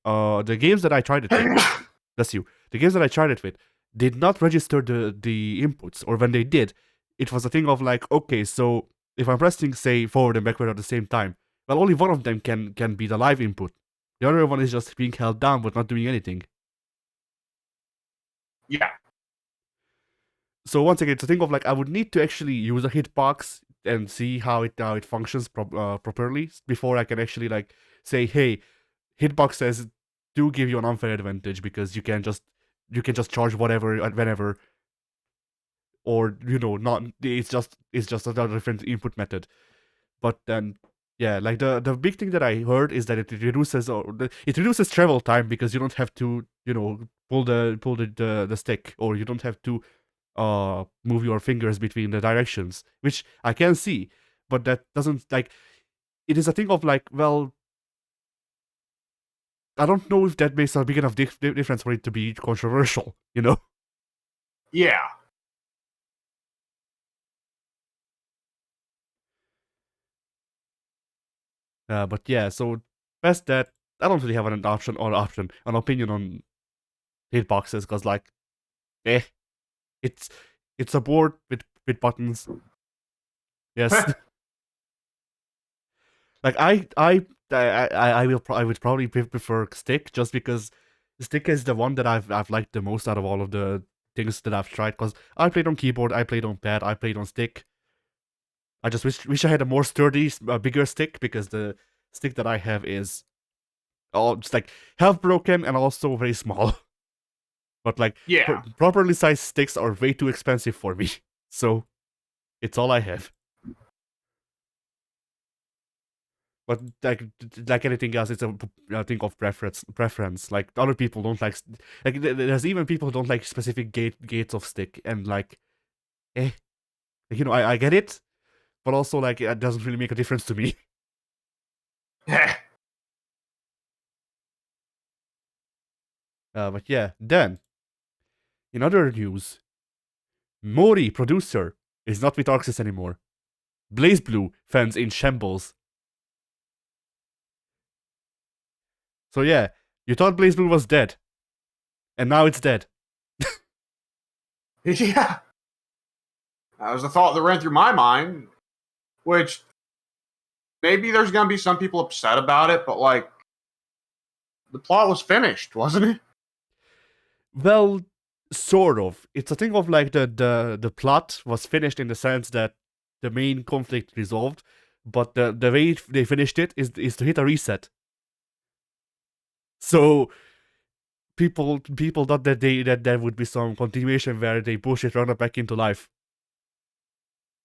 the games that I tried it with, that's you. The games that I tried it with did not register the inputs, or when they did, it was a thing of like, okay, so if I'm pressing say forward and backward at the same time, well, only one of them can be the live input. The other one is just being held down but not doing anything. Yeah. So once again, it's a thing of like I would need to actually use a hitbox and see how it functions properly before I can actually like say, hey, hitboxes do give you an unfair advantage because you can just charge whatever whenever, or not, it's just a different input method. But then yeah, like the big thing that I heard is that it reduces travel time because you don't have to pull the stick, or you don't have to move your fingers between the directions, which I can see, but that doesn't like it is a thing of like, well, I don't know if that makes a big enough difference for it to be controversial, Yeah. But yeah, so best that I don't really have an opinion on hitboxes because like, eh, it's a board with buttons. Yes, like I would probably prefer stick just because stick is the one that I've liked the most out of all of the things that I've tried. Because I played on keyboard, I played on pad, I played on stick. I just wish I had a more sturdy, bigger stick because the stick that I have is all just like half broken and also very small. But like Yeah. properly sized sticks are way too expensive for me, so it's all I have. But like anything else, it's a thing of preference. Like other people don't like there's even people who don't like specific gates of stick, and like, eh, I get it, but also like it doesn't really make a difference to me. But yeah, then in other news, Mori producer is not with Arxis anymore. BlazBlue fans in shambles. So yeah, you thought BlazBlue was dead, and now it's dead. Yeah. That was a thought that ran through my mind, which maybe there's going to be some people upset about it, but like the plot was finished, wasn't it? Well, sort of. It's a thing of like the plot was finished in the sense that the main conflict resolved, but the way they finished it is to hit a reset. So people thought that there would be some continuation where they push it Roundup back into life,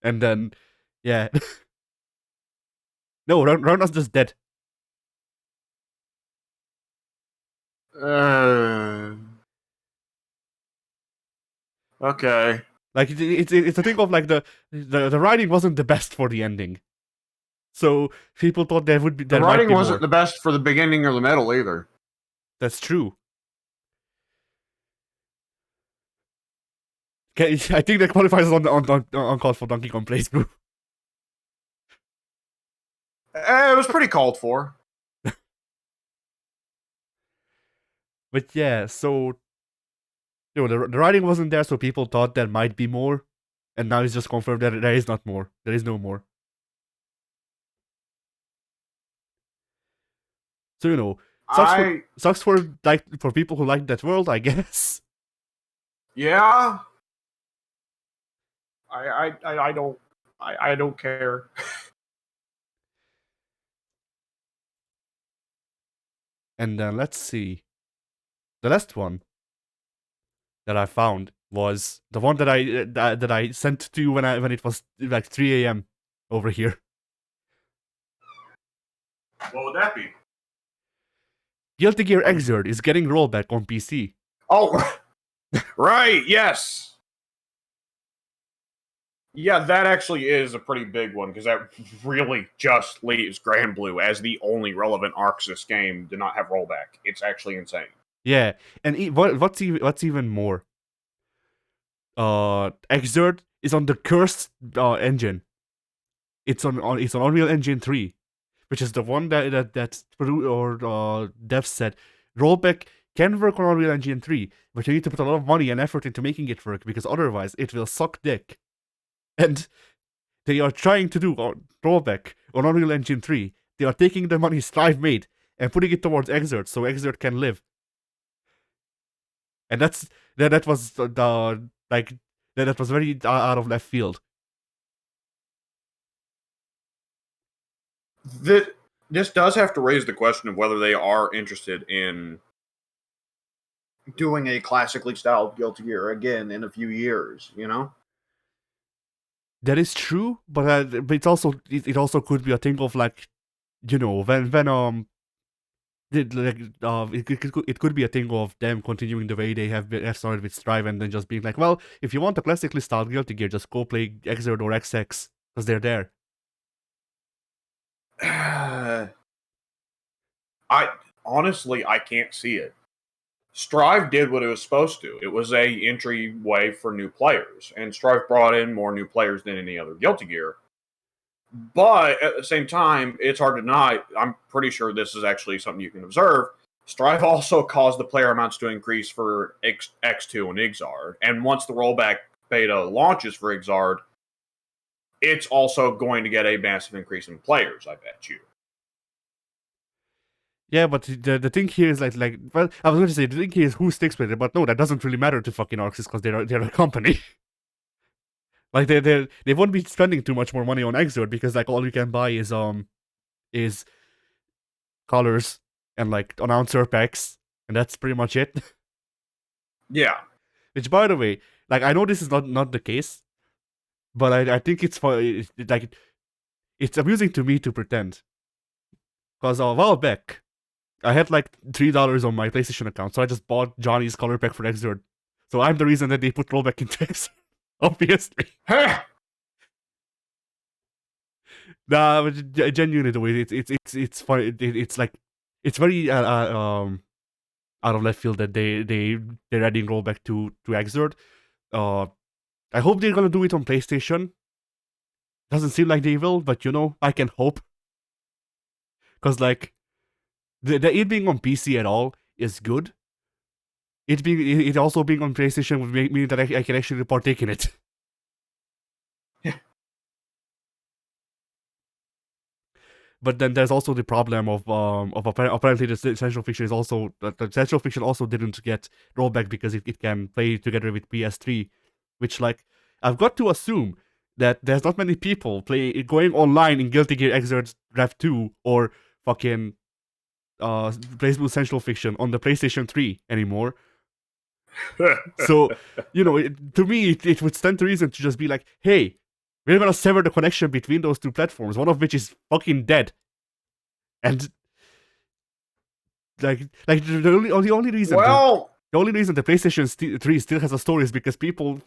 and then yeah, no, Roundup's just dead. Okay. Like it's a thing of like the writing wasn't the best for the ending, so people thought The there might writing be wasn't more. the best for the beginning or the middle either. That's true. Okay, I think that qualifies on call for Donkey Kong playthrough. It was pretty called for. But yeah, so the writing wasn't there, so people thought there might be more, and now it's just confirmed that there is not more. There is no more. So I sucks for people who like that world, I guess. yeah. I don't care. And then let's see. The last one that I found was the one that I sent to you when it was like 3 a.m. over here. What would that be? Guilty Gear Xrd is getting rollback on PC. Oh, right. Yes. Yeah, that actually is a pretty big one because that really just leaves Grand Blue as the only relevant Arxis game to not have rollback. It's actually insane. Yeah, and what's even more? Xrd is on the cursed engine. It's on Unreal Engine 3, which is the one that devs said rollback can work on Unreal Engine 3, but you need to put a lot of money and effort into making it work because otherwise it will suck dick. And they are trying to do rollback on Unreal Engine 3. They are taking the money Strive made and putting it towards Xrd so Xrd can live. And that was that was very out of left field. This does have to raise the question of whether they are interested in doing a classically styled Guilty Gear again in a few years, you know? That is true, but it's also it also could be a thing of like, when it could be a thing of them continuing the way they have started with Strive and then just being like, well, if you want a classically styled Guilty Gear, just go play Xrd or XX because they're there. I honestly I can't see it. Strive did what it was supposed to. It was a entryway for new players, and Strive brought in more new players than any other Guilty Gear. But at the same time, it's hard to deny. I'm pretty sure this is actually something you can observe. Strive also caused the player amounts to increase for X2 and Xrd, and once the rollback beta launches for Xrd, it's also going to get a massive increase in players. I bet you. Yeah, but the thing here is well, I was going to say the thing here is who sticks with it, but no, that doesn't really matter to fucking Arxis because they're a company. Like they won't be spending too much more money on Xrd because like all you can buy is colors and like announcer packs, and that's pretty much it. Yeah. Which, by the way, like I know this is not the case, but I think it's like it's amusing to me to pretend because a while back I had like $3 on my PlayStation account, so I just bought Johnny's color pack for Xrd. So I'm the reason that they put rollback in Xrd, obviously. Nah, but genuinely the way it's funny. It's like it's very out of left field that they're adding rollback to Xrd. I hope they're gonna do it on PlayStation. Doesn't seem like they will, but I can hope. Cause like it being on PC at all is good. It also being on PlayStation would mean that I can actually partake in it. But then there's also the problem of apparently the Essential Fiction is also the Essential Fiction also didn't get rollback because it can play together with PS3, which like I've got to assume that there's not many people going online in Guilty Gear Xrd Rev 2 or fucking BlazBlue Central Fiction on the PlayStation 3 anymore. So, to me, it would stand to reason to just be like, hey, we're gonna sever the connection between those two platforms, one of which is fucking dead. And like the only reason Well, the only reason the PlayStation 3 still has a store is because people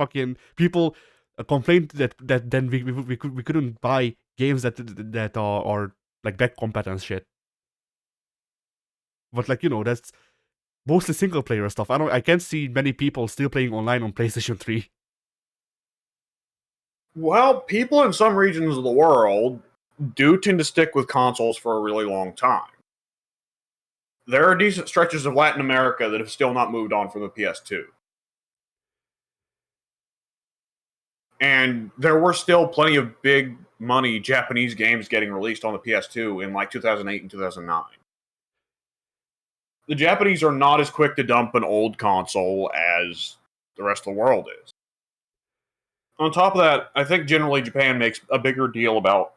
complained that then we couldn't buy games that are like back compat and shit. But that's mostly single player stuff. I can't see many people still playing online on PlayStation 3. well, people in some regions of the world do tend to stick with consoles for a really long time. There are decent stretches of Latin America that have still not moved on from the PS2. And there were still plenty of big money Japanese games getting released on the PS2 in like 2008 and 2009. The Japanese are not as quick to dump an old console as the rest of the world is. On top of that, I think generally Japan makes a bigger deal about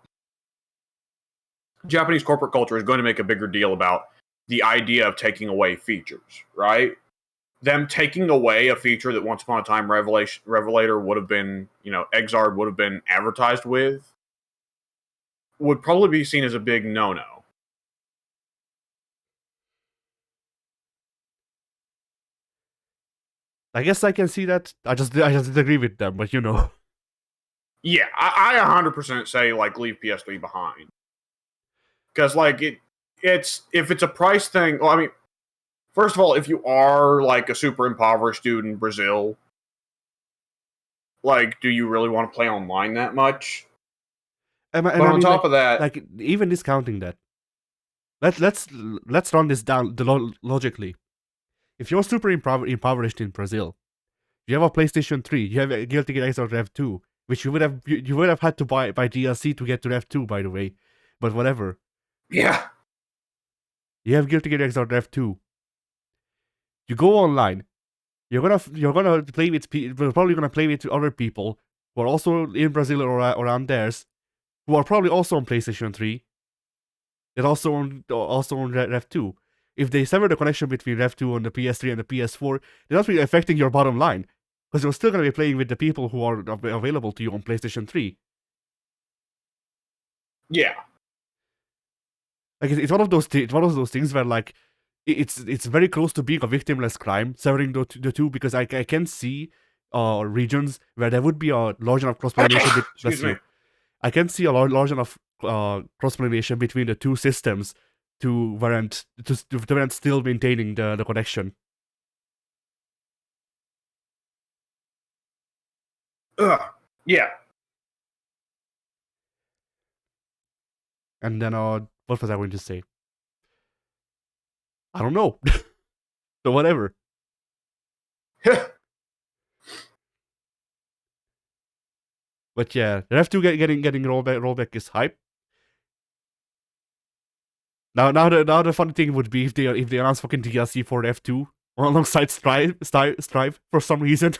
Japanese corporate culture is going to make a bigger deal about the idea of taking away features, right? Them taking away a feature that once upon a time Revelator would have been, Exard would have been advertised with, would probably be seen as a big no-no. I guess I can see that. I just disagree with them, but Yeah, I 100% say like leave PS3 behind because like it's if it's a price thing. Well, I mean, first of all, if you are like a super impoverished dude in Brazil, like, do you really want to play online that much? And But I on mean, top of that, like even discounting that, let's run this down logically. If you're super impoverished in Brazil, you have a PlayStation 3, you have a Guilty Gear Xrd Rev 2, which you would have had to buy DLC to get to Rev 2, by the way. But whatever. yeah, You have Guilty Gear Xrd Rev 2. You go online. You're gonna play with you're probably gonna play with other people who are also in Brazil or around theirs, who are probably also on PlayStation 3, and also on Rev 2. If they sever the connection between Rev 2 on the PS3 and the PS4, they're not really affecting your bottom line, because you're still gonna be playing with the people who are available to you on PlayStation 3. yeah. Like it's one of those things where like it's very close to being a victimless crime, severing the two, because I can see regions where there would be a large enough cross pollination. Excuse me. I can see a large enough cross pollination between the two systems to warrant still maintaining the connection. Ugh. Yeah. And then what was I going to say? I don't know. So whatever. But yeah, the Rev 2 getting rollback is hype. Now the funny thing would be if they announce fucking DLC for F2 alongside Strive for some reason.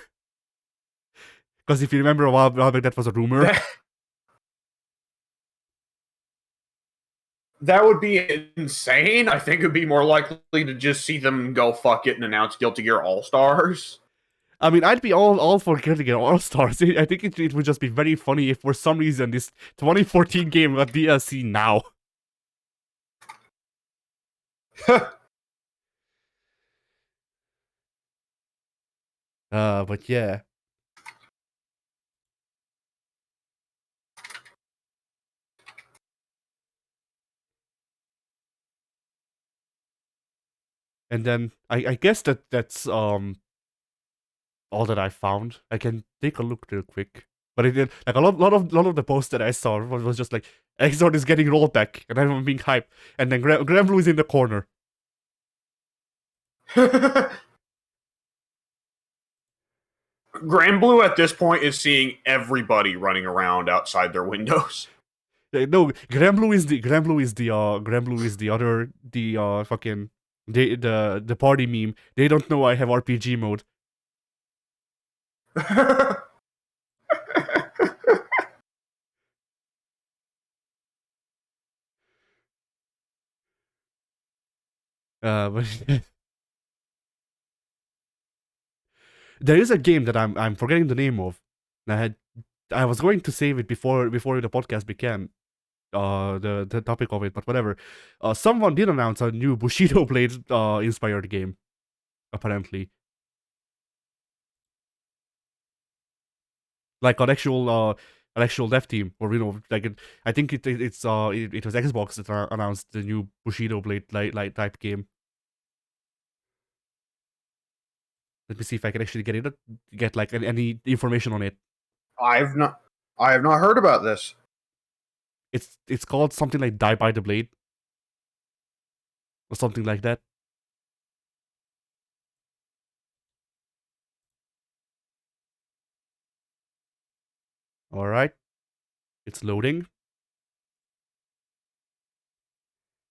Because if you remember a while back, that was a rumor. That would be insane. I think it'd be more likely to just see them go fuck it and announce Guilty Gear All Stars. I mean, I'd be all for Guilty Gear All Stars. I think it would just be very funny if for some reason this 2014 game got DLC now. But yeah. And then I guess that's all that I found. I can take a look real quick. But it did like a lot of the posts that I saw was just like Exort is getting rolled back and everyone being hyped, and then Granblue is in the corner. Granblue at this point is seeing everybody running around outside their windows. No, Granblue is the other fucking the party meme. They don't know I have RPG mode. But there is a game that I'm forgetting the name of. I was going to save it before the podcast began. The topic of it, but whatever. Someone did announce a new Bushido Blade inspired game, apparently. Like an actual dev team, or I think it was Xbox that announced the new Bushido Blade like type game. Let me see if I can actually get like any information on it. I've not I have not heard about this. It's called something like Die by the Blade or something like that. All right, it's loading.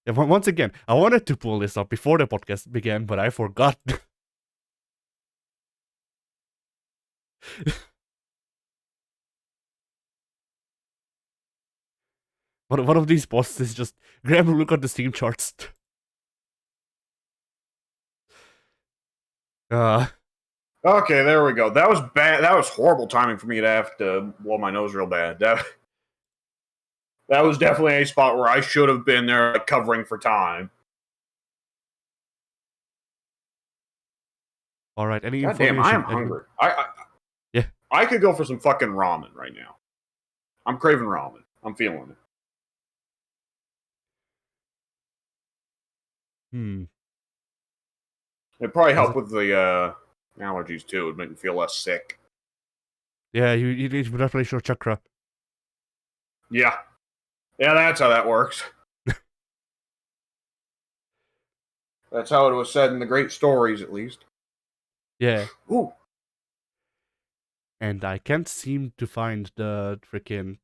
Yeah, once again, I wanted to pull this up before the podcast began, but I forgot. One of these bosses is just Graham. Look at the Steam charts. Okay, there we go. That was bad. That was horrible timing for me to have to blow my nose real bad. That was definitely a spot where I should have been there, like, covering for time. All right, any God damn, information? I am hungry. Yeah. I could go for some fucking ramen right now. I'm craving ramen. I'm feeling it. It'd probably help with the allergies too. It'd make me feel less sick. Yeah, you need to replenish your chakra. Yeah. Yeah, that's how that works. That's how it was said in the great stories, at least. Yeah. Ooh. And I can't seem to find the freaking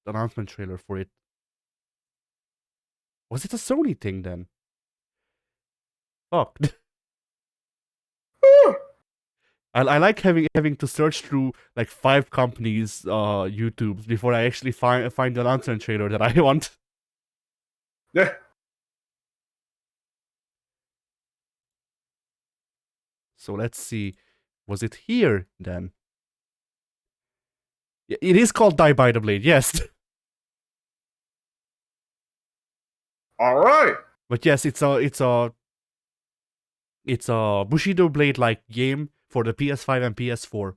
announcement trailer for it. Was it a Sony thing then? Fuck. I like having to search through like 5 companies' YouTubes before I actually find the announcement trailer that I want. Yeah. So let's see. Was it here then? Yeah, it is called Die by the Blade, yes. All right. But yes, it's a Bushido Blade like game for the PS5 and PS4.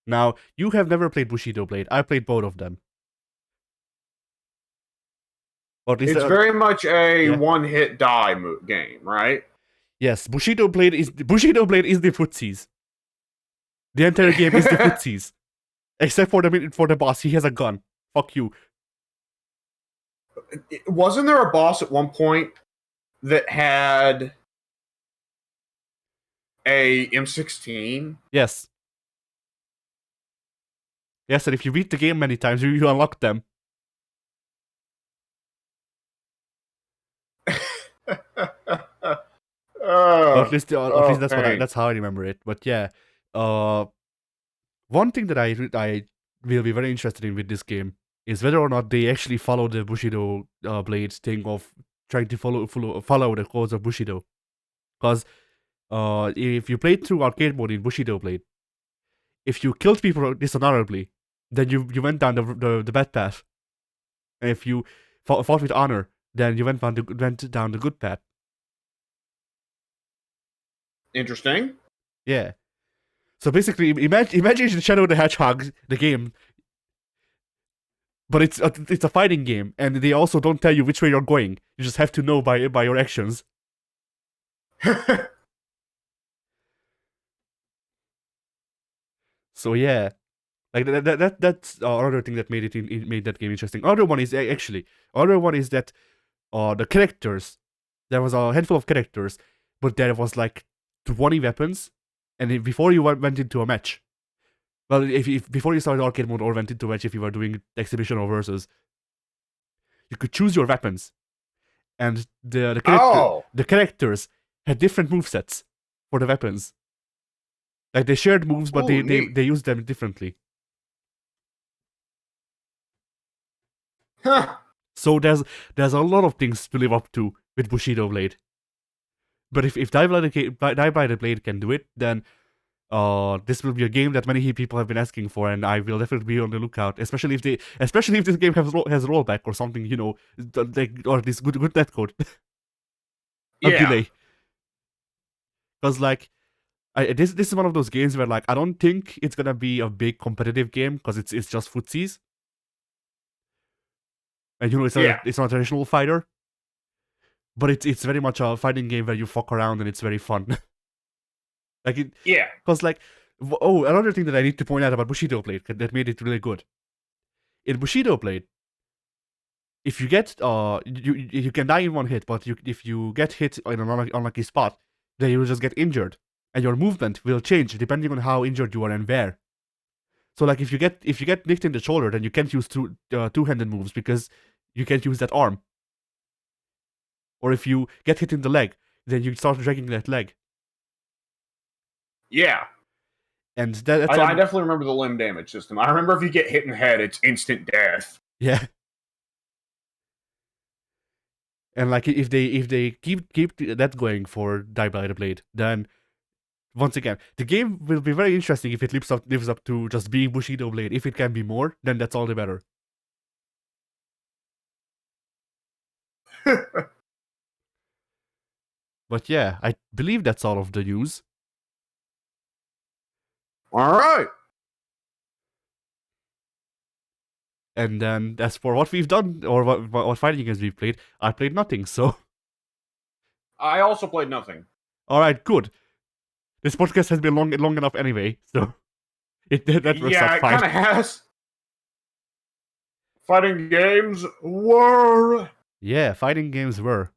Now, you have never played Bushido Blade. I played both of them. Or at least It's very much a yeah. one-hit die game, right? Yes, Bushido Blade is the footsies. The entire game is the footsies. Except for the boss, he has a gun. Fuck you. Wasn't there a boss at one point that had a M16? Yes. Yes, and if you beat the game many times, you unlock them. Or at least that's how I remember it. But yeah, one thing that I will be very interested in with this game is whether or not they actually follow the Bushido Blade thing of trying to follow the codes of Bushido. Because if you played through arcade mode in Bushido Blade, if you killed people dishonorably, then you went down the bad path. And if you fought with honor, then you went down the good path. Interesting. Yeah. So basically, imagine Shadow the Hedgehog, the game, but it's a fighting game, and they also don't tell you which way you're going. You just have to know by your actions. So yeah, like that's another thing that made that game interesting. Other one is that the characters. There was a handful of characters, but there was like 20 weapons, and before you went into a match. Well, if before you started arcade mode or went into match, if you were doing exhibition or versus, you could choose your weapons, and the characters had different movesets for the weapons. Like they shared moves, but they used them differently. Huh. So there's a lot of things to live up to with Bushido Blade. But if Die by the Blade can do it, then this will be a game that many people have been asking for, and I will definitely be on the lookout. Especially if this game has rollback or something, or this good netcode, a Yeah. delay. Because like, this is one of those games where like I don't think it's gonna be a big competitive game because it's just footsies, and it's not a traditional fighter, but it's very much a fighting game where you fuck around and it's very fun. Like it, Yeah. because like, another thing that I need to point out about Bushido Blade that made it really good. In Bushido Blade, if you get you can die in one hit, but if you get hit in an unlucky spot, then you will just get injured, and your movement will change depending on how injured you are and where. So like if you get nicked in the shoulder, then you can't use two-handed moves because you can't use that arm. Or if you get hit in the leg, then you start dragging that leg. Yeah. And that's I definitely remember the limb damage system. I remember if you get hit in the head, it's instant death. Yeah. And like if they keep that going for Die by the Blade, then once again the game will be very interesting if it lives up to just being Bushido Blade. If it can be more, then that's all the better. But yeah, I believe that's all of the news. All right. And then as for what we've done or what fighting games we've played, I played nothing. So I also played nothing. all right, good. This podcast has been long enough anyway, so that works out fine. Yeah, it kind of has. Fighting games were. Yeah, fighting games were.